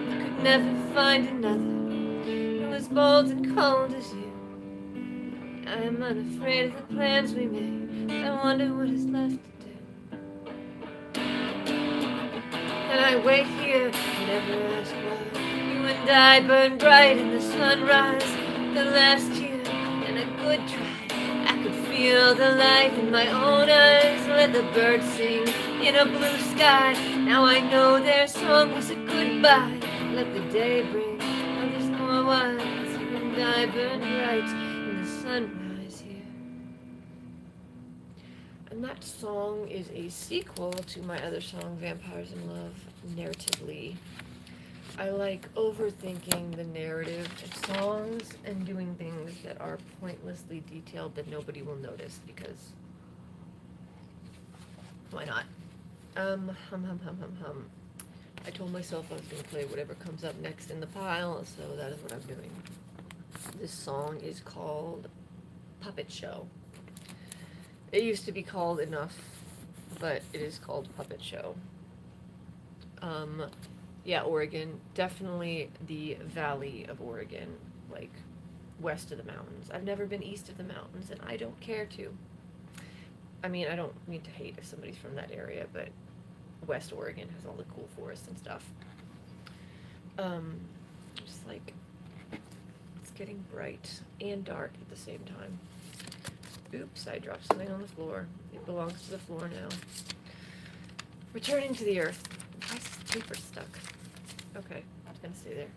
[SPEAKER 1] You could never find another who as bold and cold as you. I am unafraid of the plans we made. I wonder what is left to do. And I wait here, never ask why. You and I burn bright in the sunrise. The last year, and a good try. I could feel the light in my own eyes. Let the birds sing in a blue sky. Now I know their song was a goodbye. Let the day bring others more wise. You and I burn bright in the sunrise here. And that song is a sequel to my other song, Vampires in Love, narratively. I like overthinking the narrative of songs and doing things that are pointlessly detailed that nobody will notice because why not? I told myself I was going to play whatever comes up next in the pile, so that is what I'm doing. This song is called Puppet Show. It used to be called Enough, but it is called Puppet Show. Yeah, Oregon, definitely the Valley of Oregon, like west of the mountains. I've never been east of the mountains, and I don't care to. I mean, I don't mean to hate if somebody's from that area, but West Oregon has all the cool forests and stuff. Just like, it's getting bright and dark at the same time. Oops, I dropped something on the floor. It belongs to the floor now. Returning to the earth. Why is this paper stuck? Okay, it's gonna stay there.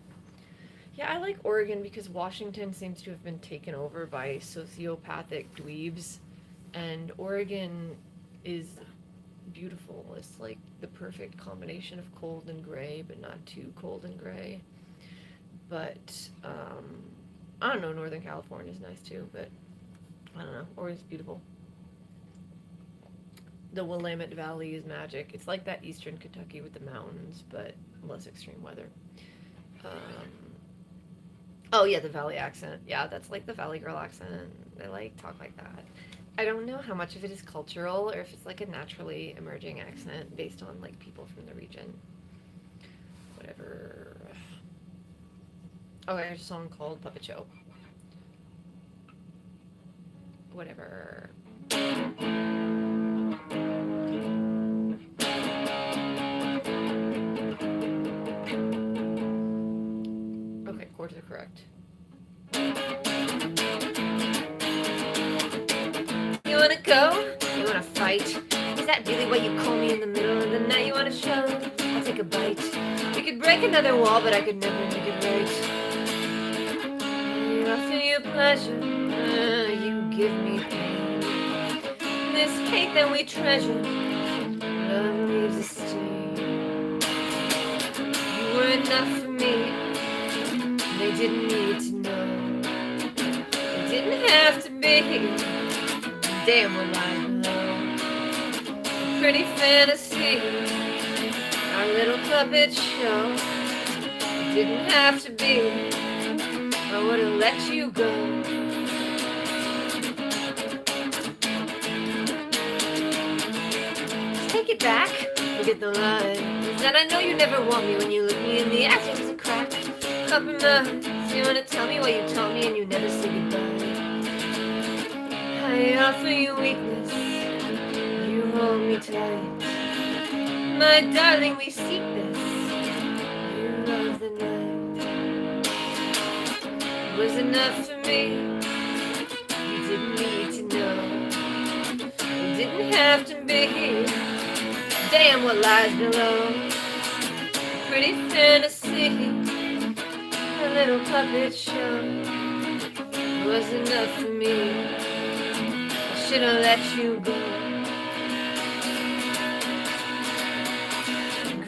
[SPEAKER 1] Yeah, I like Oregon because Washington seems to have been taken over by sociopathic dweebs, and Oregon is beautiful. It's like the perfect combination of cold and gray, but not too cold and gray. But, I don't know, Northern California is nice too, but I don't know, Oregon's beautiful. The Willamette Valley is magic. It's like that eastern Kentucky with the mountains, but less extreme weather. Oh yeah, the Valley accent. Yeah, that's like the Valley Girl accent. They like talk like that. I don't know how much of it is cultural or if it's like a naturally emerging accent based on like people from the region. Whatever. Okay, there's a song called Puppet Show. Whatever. Okay, chords are correct. You wanna go? You wanna fight? Is that really what you call me in the middle of the night? You wanna show? I'll take a bite. We could break another wall, but I could never make it right. I offer you pleasure, you give me pain. This hate that we treasure, love leaves a stain. You were enough for me, they didn't need to know. It didn't have to be, damn what lies below. A pretty fantasy, our little puppet show. It didn't have to be, I would've let you go. Take it back, forget the lies. And I know you never want me when you look me in the eyes. You're just a crack, compromise. You wanna tell me what you taught me and you never say goodbye. I offer you weakness, you hold me tight. My darling, we seek this, you love the night. Was enough for me, you didn't need to know. You didn't have to be, damn what lies below. Pretty fantasy, a little puppet show. Was enough for me, I should've let you go.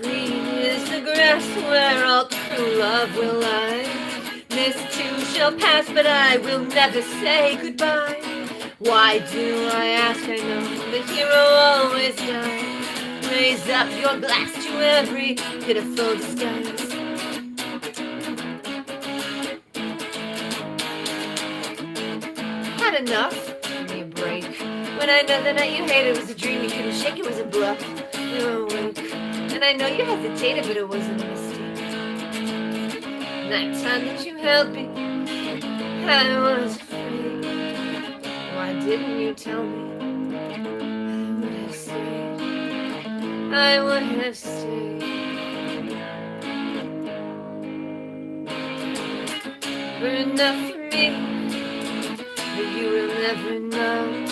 [SPEAKER 1] Green is the grass where all true love will lie. This too shall pass, but I will never say goodbye. Why do I ask? I know the hero always dies. Raise up your glass to every pitiful disguise. Had enough? Give me a break. When I know the night you hated was a dream, you couldn't shake it was a bluff. You were awake, and I know you hesitated, but it wasn't a mistake. Nighttime that you held me, I was afraid. Why didn't you tell me? I would have stayed. I would have stayed. Were enough for me, but you will never know.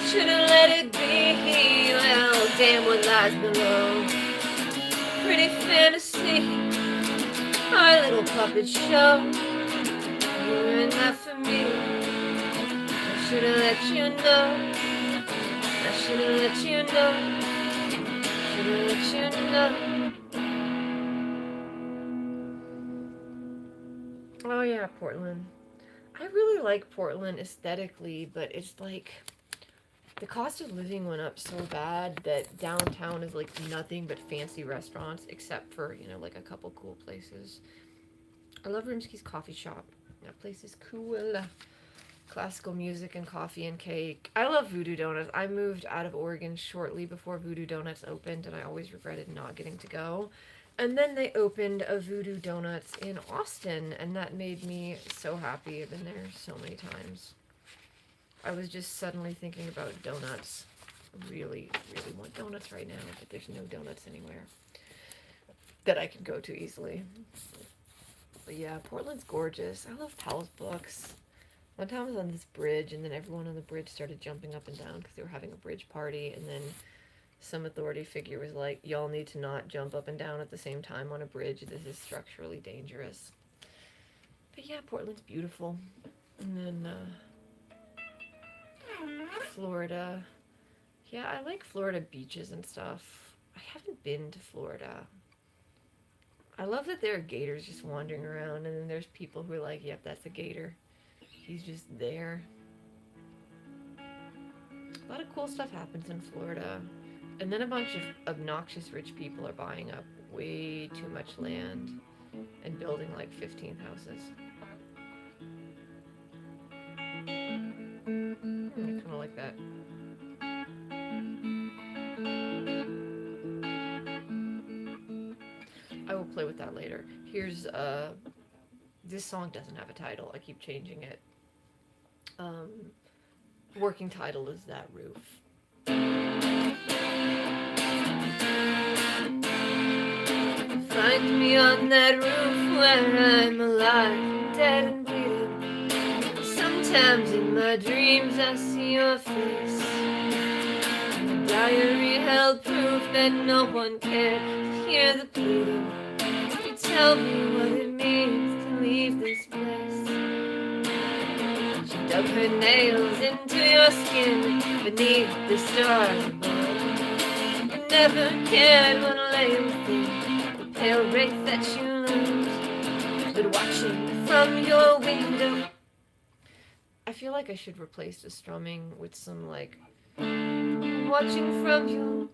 [SPEAKER 1] Should've let it be. Well, damn what lies below. Pretty fantasy, our little puppet show. You were enough for me. I should've let you know. I should've let you know. Should've let you know. Oh yeah, Portland. I really like Portland aesthetically, but it's like the cost of living went up so bad that downtown is like nothing but fancy restaurants, except for, you know, like a couple cool places. I love Rimsky's coffee shop. That place is cool. Classical music and coffee and cake. I love Voodoo Donuts. I moved out of Oregon shortly before Voodoo Donuts opened, and I always regretted not getting to go. And then they opened a Voodoo Donuts in Austin, and that made me so happy. I've been there so many times. I was just suddenly thinking about donuts. I really, really want donuts right now, but there's no donuts anywhere that I can go to easily. But yeah, Portland's gorgeous. I love Powell's Books. One time I was on this bridge, and then everyone on the bridge started jumping up and down because they were having a bridge party, and then some authority figure was like, y'all need to not jump up and down at the same time on a bridge. This is structurally dangerous. But yeah, Portland's beautiful. And then Florida. Yeah, I like Florida beaches and stuff. I haven't been to Florida. I love that there are gators just wandering around, and then there's people who are like, yep, that's a gator. He's just there. A lot of cool stuff happens in Florida. And then a bunch of obnoxious rich people are buying up way too much land and building like 15 houses. I kind of like that. I will play with that later. Here's, this song doesn't have a title. I keep changing it. Working title is That Roof. Find me on that roof where I'm alive, dead and bleeding. Sometimes in my dreams I see your face. The diary held proof that no one cared to hear the pleading. You tell me what it means to leave this place. She dug her nails into your skin beneath the stars above. You never cared what lay within. Pale wraith that you lose, but watching from your window. I feel like I should replace the strumming with some like watching from your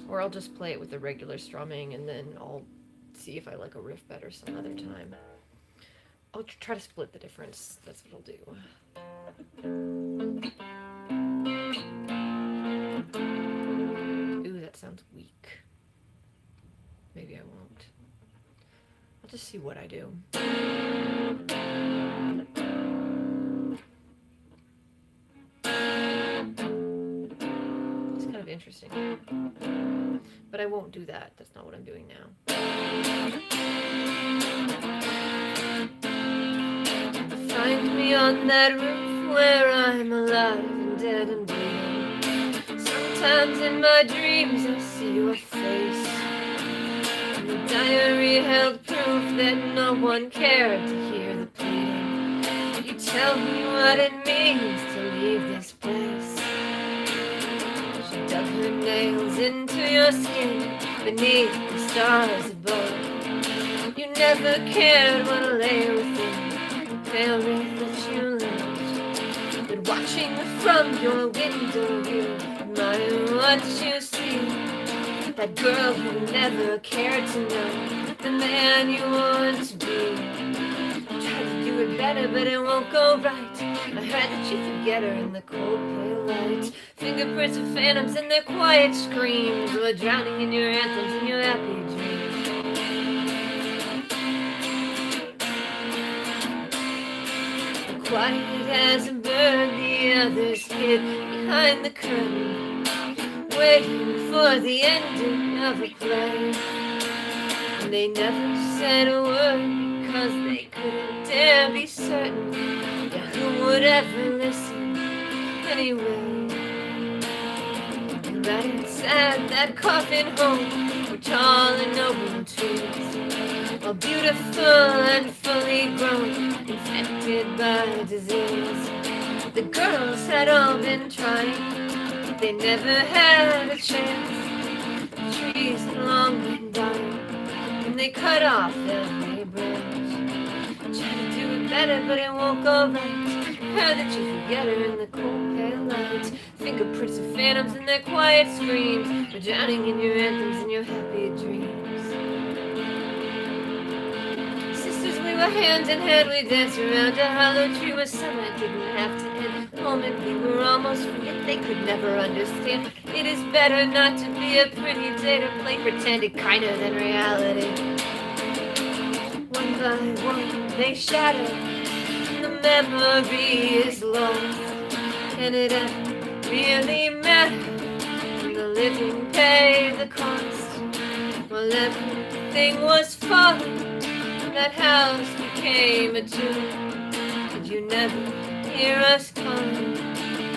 [SPEAKER 1] or I'll just play it with the regular strumming, and then I'll see if I like a riff better some other time. I'll try to split the difference. That's what I'll do. That sounds weak. Maybe I won't. I'll just see what I do. It's kind of interesting. But I won't do that. That's not what I'm doing now. Find me on that roof where I'm alive and dead and bleeding. Sometimes in my dreams I see your face. And the diary held proof that no one cared to hear the pleading. You tell me what it means to leave this place. She dug her nails into your skin beneath the stars above. You never cared what lay within the pale wraith that you loved. But watching from your window you admire what you see. That girl who never cared to know the man you want to be. Try to do it better. better, but it won't go right. I heard that you forget her in the cold pale light. Fingerprints of phantoms and their quiet screams were drowning in your anthems and your happy dreams. Quiet as a bird, the others hid behind the curtain, waiting for the ending of a play. And they never said a word because they couldn't dare be certain. Yeah, who would ever listen anyway? And right inside that coffin home were tall and noble trees, all beautiful and fully grown, infected by disease. The girls had all been trying, but they never had a chance. The trees had long been dying, and they cut off every branch. Try to do it better, but it won't go right. Heard that you forget her in the cold pale light. Fingerprints of phantoms and their quiet screams were drowning in your anthems and your happy dreams. We were hand in hand, we danced around a hollow tree where summer didn't have to end. The moment we were almost free, yet they could never understand. It is better not to be a pretty day, to play pretended kinder than reality. One by one they shatter, and the memory is lost. And it doesn't really matter when the living pay the cost. Well, everything was falling, that house became a tomb, and you never hear us calling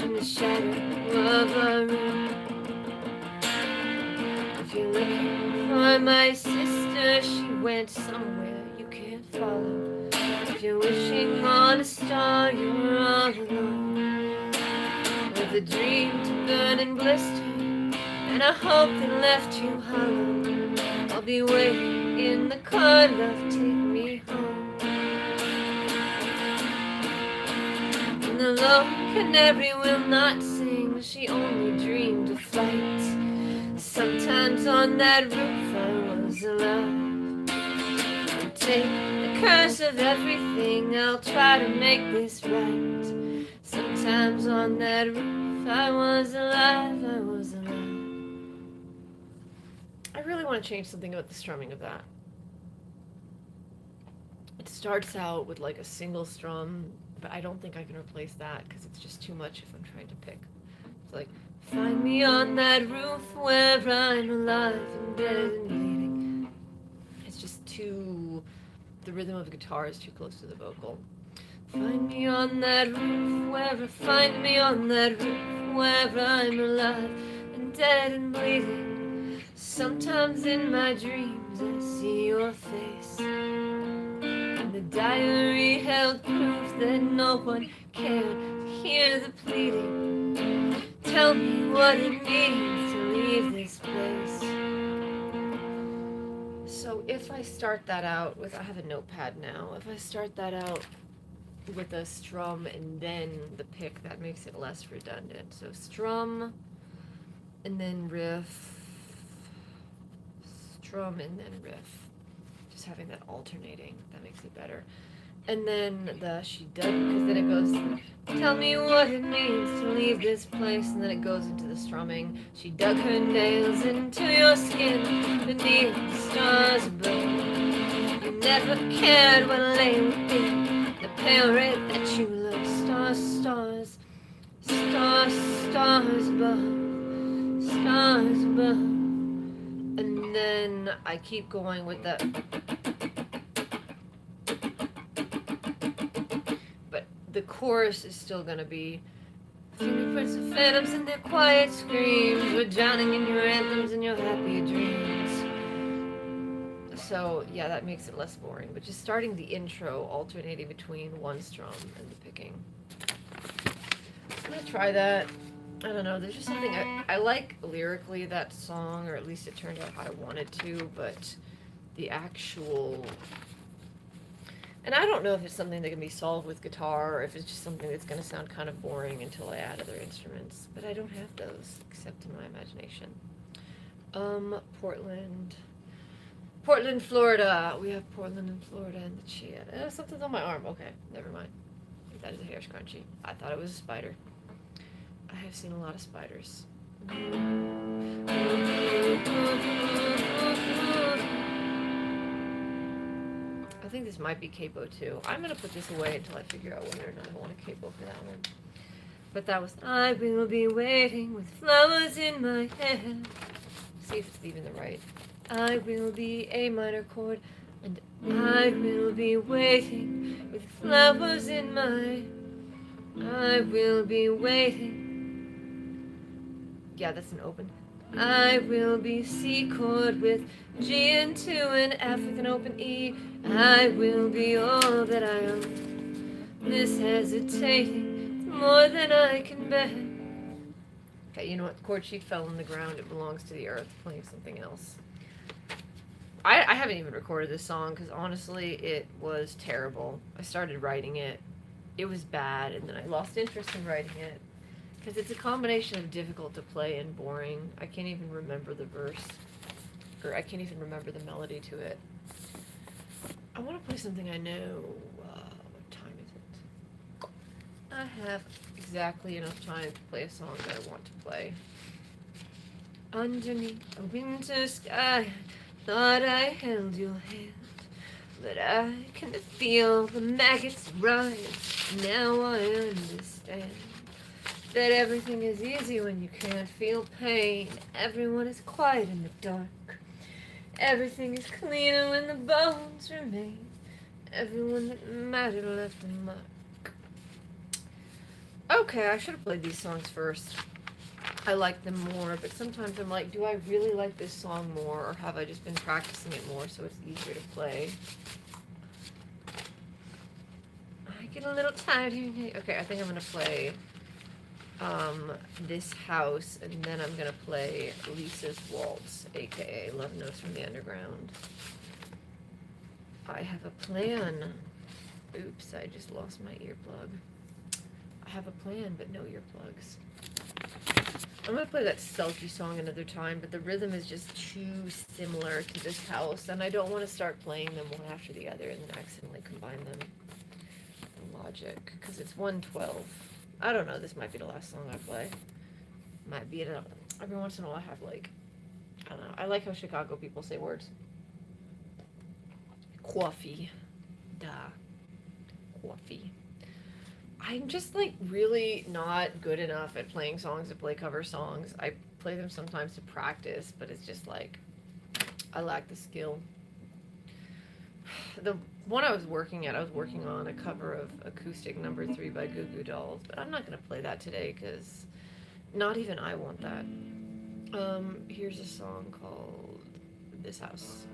[SPEAKER 1] in the shadow of our room. If you're looking for my sister, she went somewhere you can't follow. If you're wishing on a star, you're all alone, with a dream to burn and blister, and a hope that left you hollow. I'll be waiting in the car, love, take me home. And the lone canary will not sing, she only dreamed of flight. Sometimes on that roof I was alive. I'll take the curse of everything, I'll try to make this right. Sometimes on that roof I was alive, I was alive. I really want to change something about the strumming of that. It starts out with like a single strum, but I don't think I can replace that because it's just too much if I'm trying to pick. It's like, find me on that roof where I'm alive and dead and bleeding. It's just too, the rhythm of the guitar is too close to the vocal. Find me on that roof wherever, find me on that roof wherever I'm alive and dead and bleeding. Sometimes in my dreams I see your face, and the diary held proof that no one cared to hear the pleading. Tell me what it means to leave this place. So if I start that out with, I have a notepad now, if I start that out with a strum and then the pick, that makes it less redundant. So strum and then riff, strum and then riff, just having that alternating, that makes it better. And then the she dug, because then it goes, tell me what it means to leave this place, and then it goes into the strumming. She dug her nails into your skin beneath the stars above. You never cared what lay within the pale red that you love. Stars, stars, stars, stars above, stars above. And then I keep going with that. But the chorus is still gonna be fingerprints of phantoms and their quiet screams. We're drowning in your anthems and your happy dreams. So yeah, that makes it less boring. But just starting the intro, alternating between one strum and the picking. I'm gonna try that. I don't know, there's just something, I like lyrically that song, or at least it turned out how I wanted to, but the actual, and I don't know if it's something that can be solved with guitar, or if it's just something that's going to sound kind of boring until I add other instruments, but I don't have those, except in my imagination. Portland, Portland, Florida. We have Portland and Florida in the chat. Something's on my arm. Okay, never mind. That is a hair scrunchie. I thought it was a spider. I have seen a lot of spiders. I think this might be capo too. I'm gonna put this away until I figure out whether or not I want a capo for that one. But that was I will be waiting with flowers in my hand. See if it's even the right. I will be A minor chord, and I will be waiting with flowers in my. I will be waiting. Yeah, that's an open. I will be C chord with G into an F with an open E. I will be all that I am. This hesitating more than I can bear. Okay, you know what? The chord sheet fell on the ground. It belongs to the earth. Playing something else. I haven't even recorded this song because honestly, it was terrible. I started writing it. It was bad, and then I lost interest in writing it. Because it's a combination of difficult to play and boring. I can't even remember the verse. Or I can't even remember the melody to it. I want to play something I know. What time is it? I have exactly enough time to play a song that I want to play. Underneath a winter sky, thought I held your hand. But I can feel the maggots rise. Now I understand that everything is easy when you can't feel pain. Everyone is quiet in the dark. Everything is cleaner when the bones remain. Everyone that mattered left a mark. Okay, I should have played these songs first. I like them more, but sometimes I'm like, do I really like this song more, or have I just been practicing it more so it's easier to play? I get a little tired here. Okay, I think I'm going to play This House, and then I'm going to play Lisa's Waltz, aka Love Notes from the Underground. I have a plan. Oops, I just lost my earplug. I have a plan, but no earplugs. I'm going to play that Selkie song another time, but the rhythm is just too similar to This House, and I don't want to start playing them one after the other and then accidentally combine them in Logic, because it's 112. I don't know, this might be the last song I play. Might be enough. Every once in a while I have like, I don't know, I like how Chicago people say words. Coffee. Da. Coffee. I'm just like really not good enough at playing songs to play cover songs. I play them sometimes to practice, but it's just like, I lack the skill. The one I was working on a cover of Acoustic Number 3 by Goo Goo Dolls, but I'm not going to play that today because not even I want that. Here's a song called This House.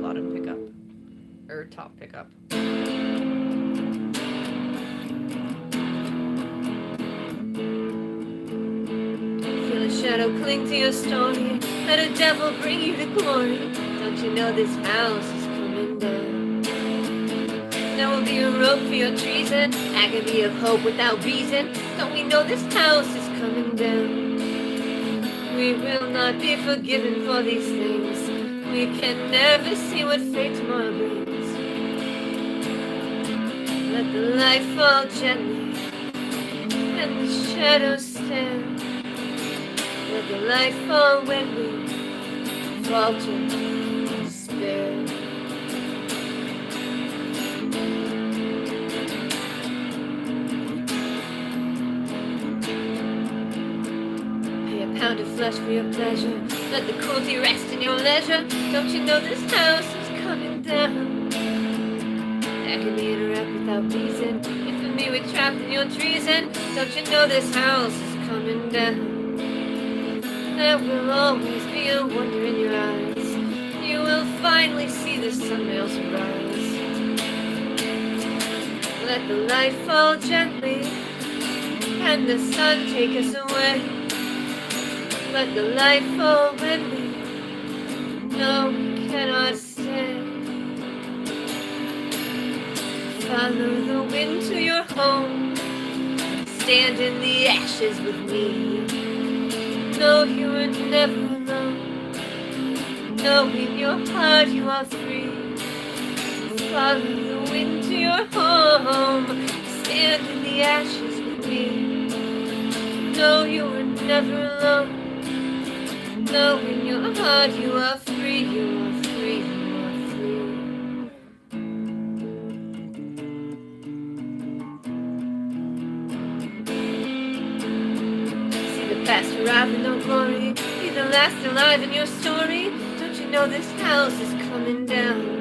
[SPEAKER 1] Bottom pickup, or top pickup. Shadow cling to your story. Let a devil bring you to glory. Don't you know this house is coming down? There will be a rope for your treason, agony of hope without reason. Don't we know this house is coming down? We will not be forgiven for these things. We can never see what fate tomorrow brings. Let the light fall gently and the shadows stand. Let the light fall when we falter in despair. Pay a pound of flesh for your pleasure. Let the cruelty rest in your leisure. Don't you know this house is coming down? Agony interrupt without reason. Infamy we trapped in your treason. Don't you know this house is coming down? There will always be a wonder in your eyes. You will finally see the sunrails rise. Let the light fall gently and the sun take us away. Let the light fall when we know we cannot stay. Follow the wind to your home. Stand in the ashes with me. Know you are never alone. Know in your heart you are free. Follow the wind to your home. Stand in the ashes with me. Know you are never alone. Know in your heart you are free. You are free. You are free. See the past arrive with no glory. Be the last alive in your story. Don't you know this house is coming down?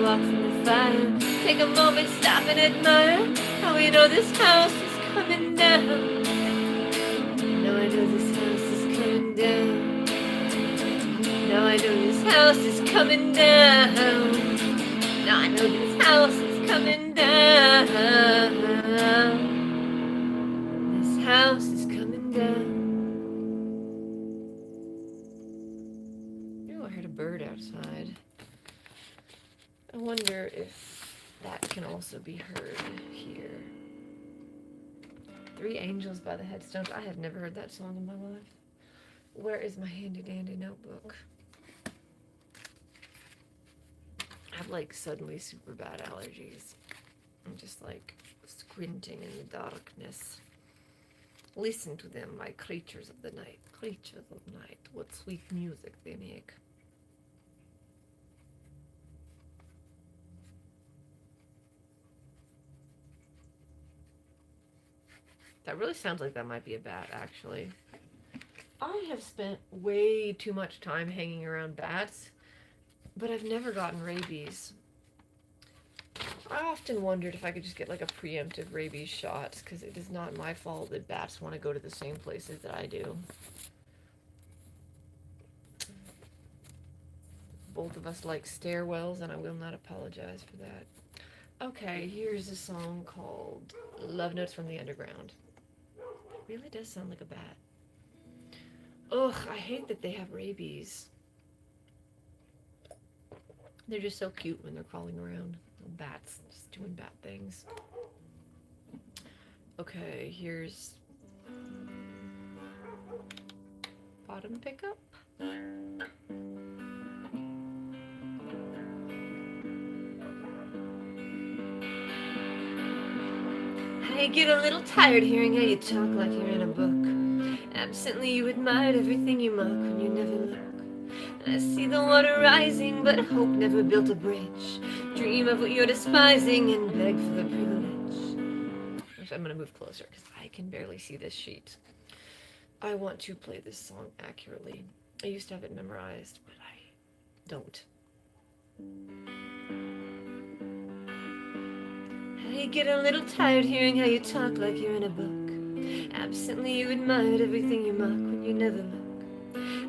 [SPEAKER 1] Walk from the fire. Take a moment, stop and admire how we know this house is coming down. Now I know this house is coming down. Now I know this house is coming down. Now I know this house is coming down. This house is coming down. Oh, I heard a bird outside. I wonder if that can also be heard here. Three Angels by the Headstones. I have never heard that song in my life. Where is my handy dandy notebook? I have like suddenly super bad allergies. I'm just like squinting in the darkness. Listen to them, my creatures of the night. Creatures of night. What sweet music they make. That really sounds like that might be a bat, actually. I have spent way too much time hanging around bats, but I've never gotten rabies. I often wondered if I could just get like a preemptive rabies shot, because it is not my fault that bats want to go to the same places that I do. Both of us like stairwells, and I will not apologize for that. Okay, here's a song called Love Notes from the Underground. It really does sound like a bat. Ugh, I hate that they have rabies. They're just so cute when they're crawling around. Bats, just doing bat things. Okay, here's bottom pickup. I get a little tired hearing how you talk like you're in a book. Absently you admired everything you mock when you never look. And I see the water rising, but hope never built a bridge. Dream of what you're despising and beg for the privilege. Actually, I'm gonna move closer because I can barely see this sheet. I want to play this song accurately. I used to have it memorized, but I don't. I get a little tired hearing how you talk like you're in a book. Absently you admired everything you mock when you never look.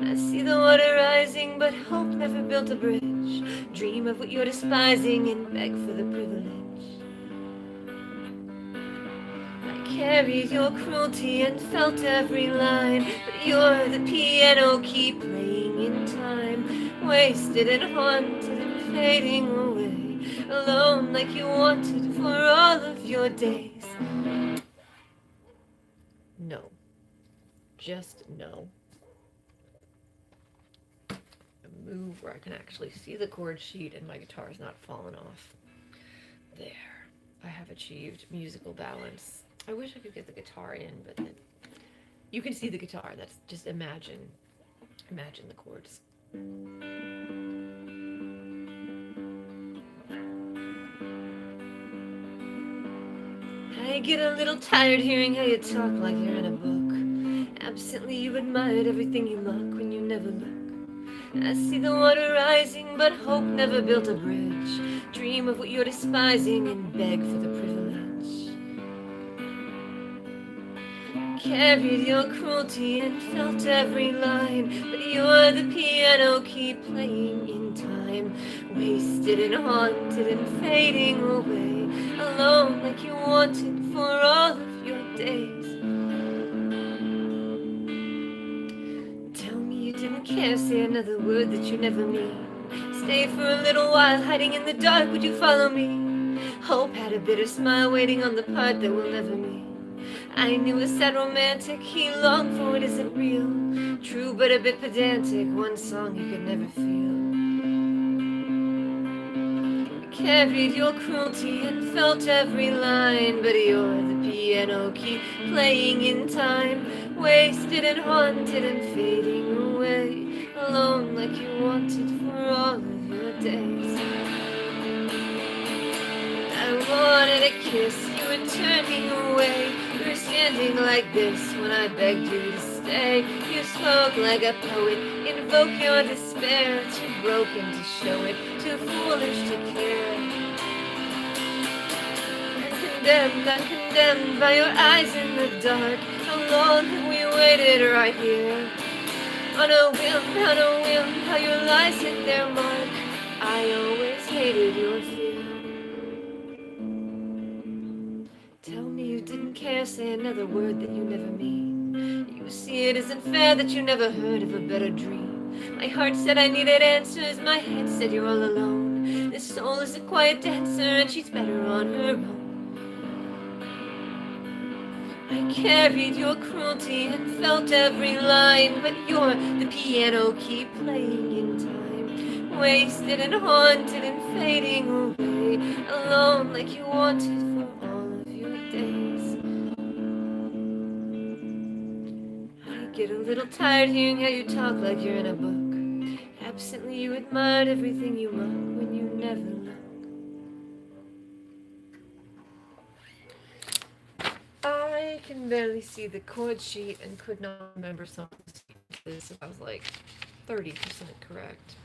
[SPEAKER 1] I see the water rising, but hope never built a bridge. Dream of what you're despising and beg for the privilege. I carried your cruelty and felt every line, but you're the piano key playing in time. Wasted and haunted and fading away, alone like you wanted for all of your days. No. Just no. Move where I can actually see the chord sheet and my guitar is not falling off. There. I have achieved musical balance. I wish I could get the guitar in, but then you can see the guitar. That's just imagine the chords. I get a little tired hearing how you talk like you're in a book. Absently you admired everything you mock when you never look. I see the water rising, but hope never built a bridge. Dream of what you're despising and beg for the privilege. Carried your cruelty and felt every line, but you're the piano key playing in time. Wasted and haunted and fading away, alone like you wanted for all of your days. Tell me you didn't care, say another word that you never mean. stay for a little while, hiding in the dark, would you follow me? Hope had a bitter smile, waiting on the part that we'll never meet. I knew a sad romantic, he longed for what isn't real. True but a bit pedantic, one song he could never feel. Carried your cruelty and felt every line, but you're the piano key playing in time, wasted and haunted and fading away, alone like you wanted for all of your days. I wanted a kiss, you were turning away, you were standing like this when I begged you to stay. You spoke like a poet, invoke your despair, too broken to show it, too foolish to care. Condemned by your eyes in the dark. How long have we waited right here? On a whim, how your lies hit their mark. I always hated your fear. Tell me you didn't care, say another word that you never mean. You see it isn't fair that you never heard of a better dream. My heart said I needed answers, my head said you're all alone. This soul is a quiet dancer and she's better on her own. I carried your cruelty and felt every line, but you're the piano key playing in time, wasted and haunted and fading away, alone like you wanted for all of your days. I get a little tired hearing how you talk like you're in a book. Absently you admired everything you mock when you never look. I can barely see the chord sheet and could not remember some of this. I was like 30% correct.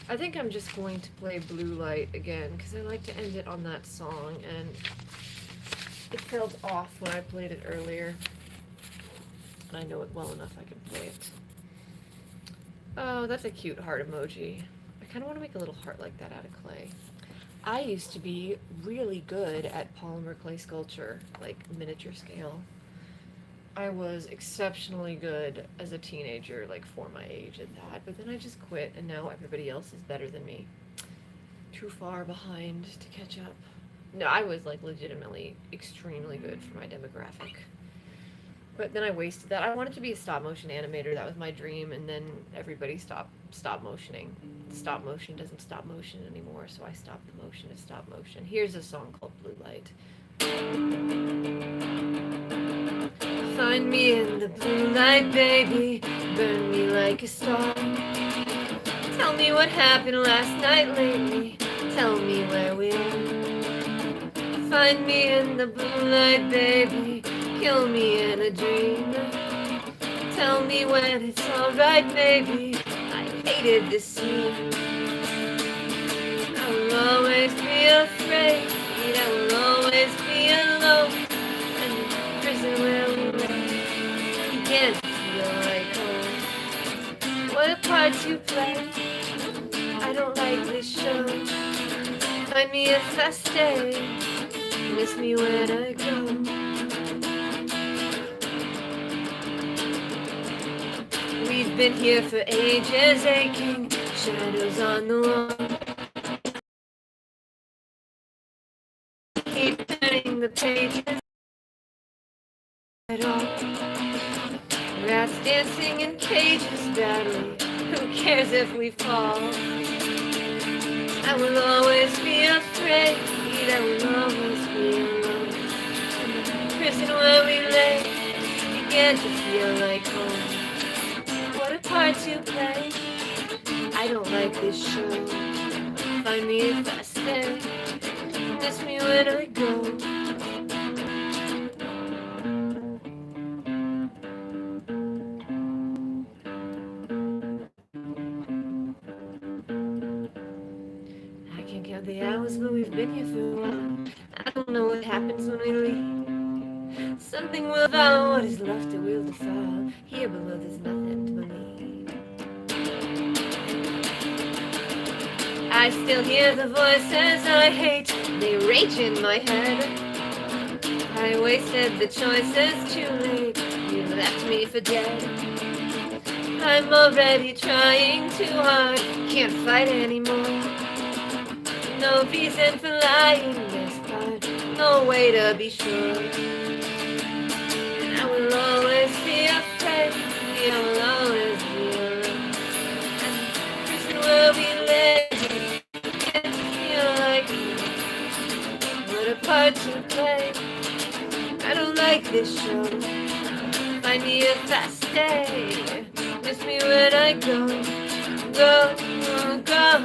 [SPEAKER 1] I think I'm just going to play Blue Light again because I like to end it on that song and it felt off when I played it earlier. And I know it well enough I can play it. Oh, that's a cute heart emoji. I kind of want to make a little heart like that out of clay. I used to be really good at polymer clay sculpture, like miniature scale. I was exceptionally good as a teenager, like for my age at that, but then I just quit and now everybody else is better than me. Too far behind to catch up. No, I was like legitimately extremely good for my demographic. But then I wasted that. I wanted to be a stop motion animator, that was my dream, and then everybody stopped stop motioning. Stop motion doesn't stop motion anymore, so I stopped the motion of stop motion. Here's a song called Blue Light. Find me in the blue light, baby, burn me like a star. Tell me what happened last night lately, tell me where we are. Find me in the blue light, baby, kill me in a dream. Tell me when it's alright, baby, I hated this scene. I will always be afraid, I will always be alone. And the prison where we lay began to feel like home. What a part you play, I don't like this show. Find me if I stay, miss me when I go. We've been here for ages, aching shadows on the wall. Keep turning the pages at all. Rats dancing in cages badly. Who cares if we fall? I will always be afraid. I will always be alone. In the prison where we lay began to feel like home. What a part to play. I don't like this show. Find me if I stay. Miss me when I go. I can't count the hours, but we've been here for a while. I don't know what happens when we leave. Something will follow what is left, it will defile. Here below there's nothing to believe. I still hear the voices I hate, they rage in my head. I wasted the choices too late, you left me for dead. I'm already trying too hard, can't fight anymore. No reason for lying this part, no way to be sure. And I will always be afraid, I will always be alone. And this is where we live, can't feel like what a part to play. I don't like this show, find me if I stay, miss me when I go, go, go, go.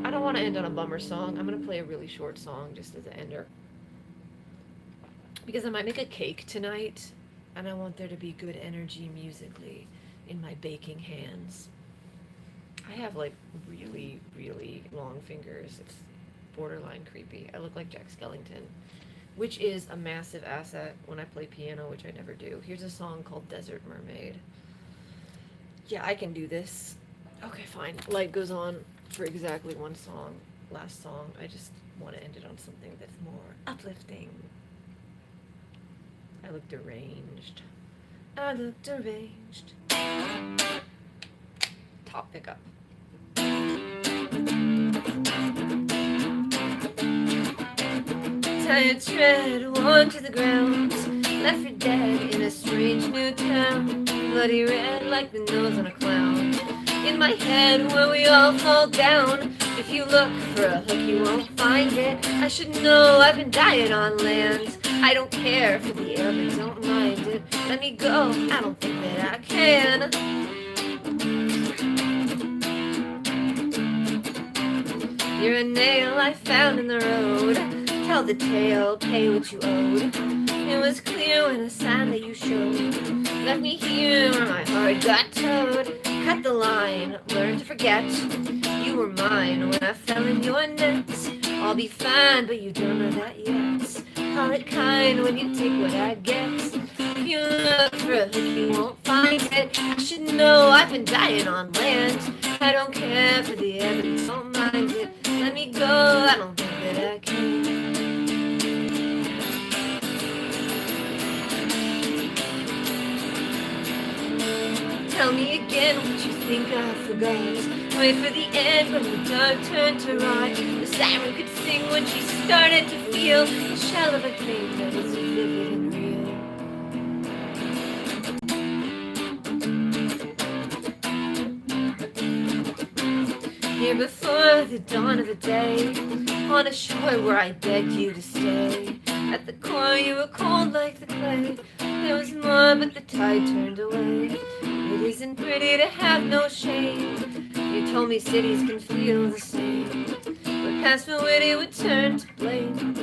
[SPEAKER 1] I don't want to end on a bummer song. I'm going to play a really short song just as an ender. Because I might make a cake tonight, and I want there to be good energy musically in my baking hands. I have like really, really long fingers. It's borderline creepy. I look like Jack Skellington, which is a massive asset when I play piano, which I never do. Here's a song called Desert Mermaid. Yeah, I can do this. Okay, fine. Light goes on for exactly one song. Last song. I just want to end it on something that's more uplifting. I look deranged. I look deranged. Top pickup. Tired tread, worn to the ground, left for dead in a strange new town. Bloody red like the nose on a clown. In my head where we all fall down. If you look for a hook you won't find it. I should know I've been dying on land. I don't care for the air but don't mind it. Let me go, I don't think that I can. You're a nail I found in the road. Tell the tale, pay what you owed. It was clear when a sign that you showed. Left me here where my heart got towed. Cut the line, learn to forget. You were mine when I fell in your nets. I'll be fine, but you don't know that yet. Call it kind when you take what I get. If you look for a hook, you won't find it. I should know I've been dying on land. I don't care for the air, but don't mind it. Let me go, I don't think that I can. Tell me again what you think I forgot. Wait for the end when the dark turned to rot. The siren could sing when she started to feel the shell of a dream that is vivid and real. Here before the dawn of the day, on a shore where I begged you to stay. At the core you were cold like the clay. There was more but the tide turned away. It isn't pretty to have no shame. You told me cities can feel the same. But past for witty would turn to blame.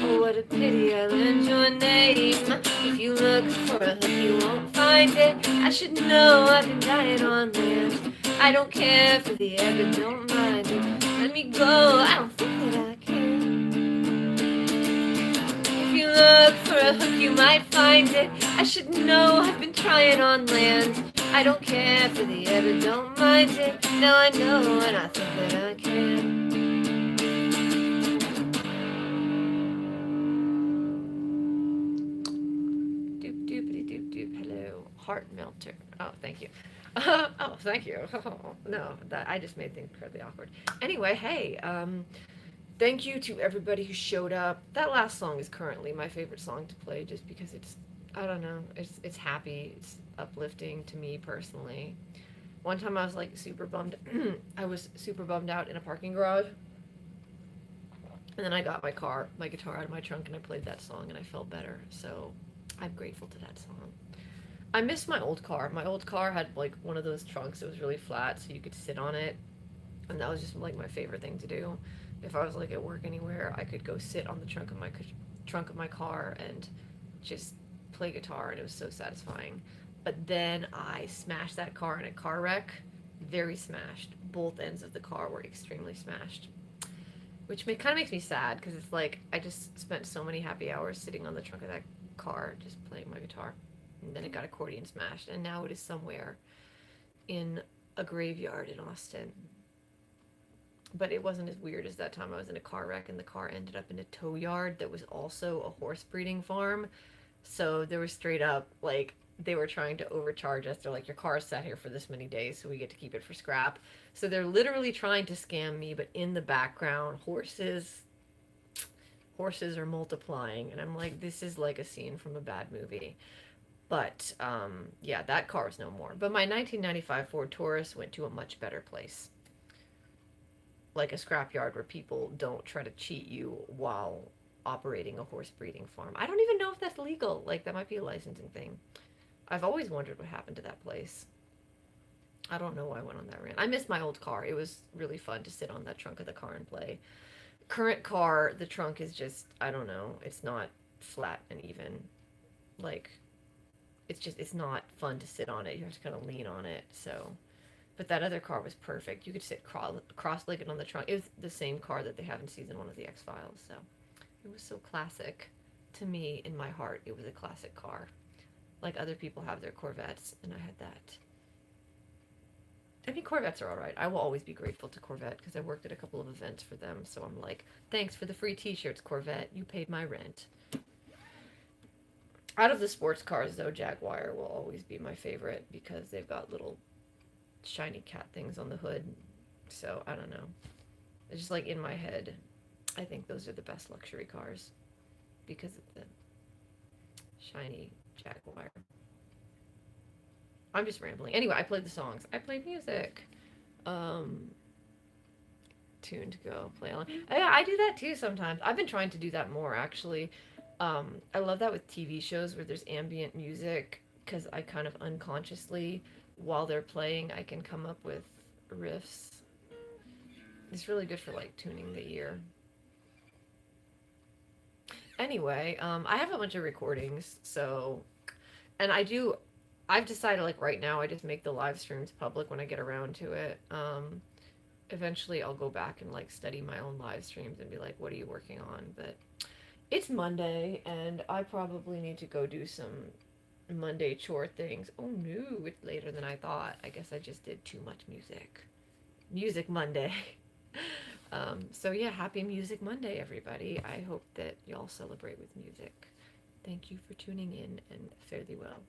[SPEAKER 1] Oh, what a pity I learned your name. If you look for a hook you won't find it. I should know I've been dying on land. I don't care for the air but don't mind it. Let me go, I don't think that I can. If you look for a hook you might find it. I should know I've been trying on land. I don't care for the air but don't mind it. Now I know and I think that I can. Doop doopity doop doop. Hello, heart melter. Oh, thank you. Oh, thank you. No, I just made things incredibly awkward. Anyway, hey, thank you to everybody who showed up. That last song is currently my favorite song to play, just because it's, I don't know, it's happy, it's uplifting to me personally. One time I was like super bummed. I was super bummed out in a parking garage, and then I got my guitar out of my trunk, and I played that song, and I felt better. So I'm grateful to that song. I miss my old car. My old car had like one of those trunks that was really flat so you could sit on it. And that was just like my favorite thing to do. If I was like at work anywhere, I could go sit on the trunk of my car and just play guitar, and it was so satisfying. But then I smashed that car in a car wreck. Very smashed. Both ends of the car were extremely smashed. Which kind of makes me sad, because it's like I just spent so many happy hours sitting on the trunk of that car just playing my guitar. And then it got accordion smashed, and now it is somewhere in a graveyard in Austin. But it wasn't as weird as that time I was in a car wreck, and the car ended up in a tow yard that was also a horse breeding farm. So there was straight up, like, they were trying to overcharge us. They're like, your car sat here for this many days, so we get to keep it for scrap. So they're literally trying to scam me, but in the background, horses are multiplying, and I'm like, this is like a scene from a bad movie. But yeah, that car is no more. But my 1995 Ford Taurus went to a much better place, like a scrapyard where people don't try to cheat you while operating a horse breeding farm. I don't even know if that's legal. Like, that might be a licensing thing. I've always wondered what happened to that place. I don't know why I went on that rant. I miss my old car. It was really fun to sit on that trunk of the car and play. Current car, the trunk is just, I don't know, it's not flat and even. Like, it's not fun to sit on it. You have to kind of lean on it. So, but that other car was perfect. You could sit cross-legged on the trunk. It was the same car that they have in season 1 of the X-Files. So it was so classic. To me, in my heart, it was a classic car. Like other people have their Corvettes, and I had that. I mean, Corvettes are all right. I will always be grateful to Corvette because I worked at a couple of events for them. So I'm like, thanks for the free t-shirts, Corvette. You paid my rent. Out of the sports cars, though, Jaguar will always be my favorite because they've got little shiny cat things on the hood. So I don't know. It's just like in my head, I think those are the best luxury cars because of the shiny Jaguar. I'm just rambling. Anyway, I played the songs. I played music. Tune to go play on. Yeah, I do that too sometimes. I've been trying to do that more actually. I love that with TV shows where there's ambient music because I kind of unconsciously, while they're playing, I can come up with riffs. It's really good for like tuning the ear. Anyway, I have a bunch of recordings, so and I've decided like right now I just make the live streams public when I get around to it. Eventually I'll go back and like study my own live streams and be like, what are you working on? But it's Monday and I probably need to go do some Monday chore things. Oh no, it's later than I thought. I guess I just did too much music. Music Monday. So yeah, happy Music Monday, everybody. I hope that y'all celebrate with music. Thank you for tuning in and fare thee well.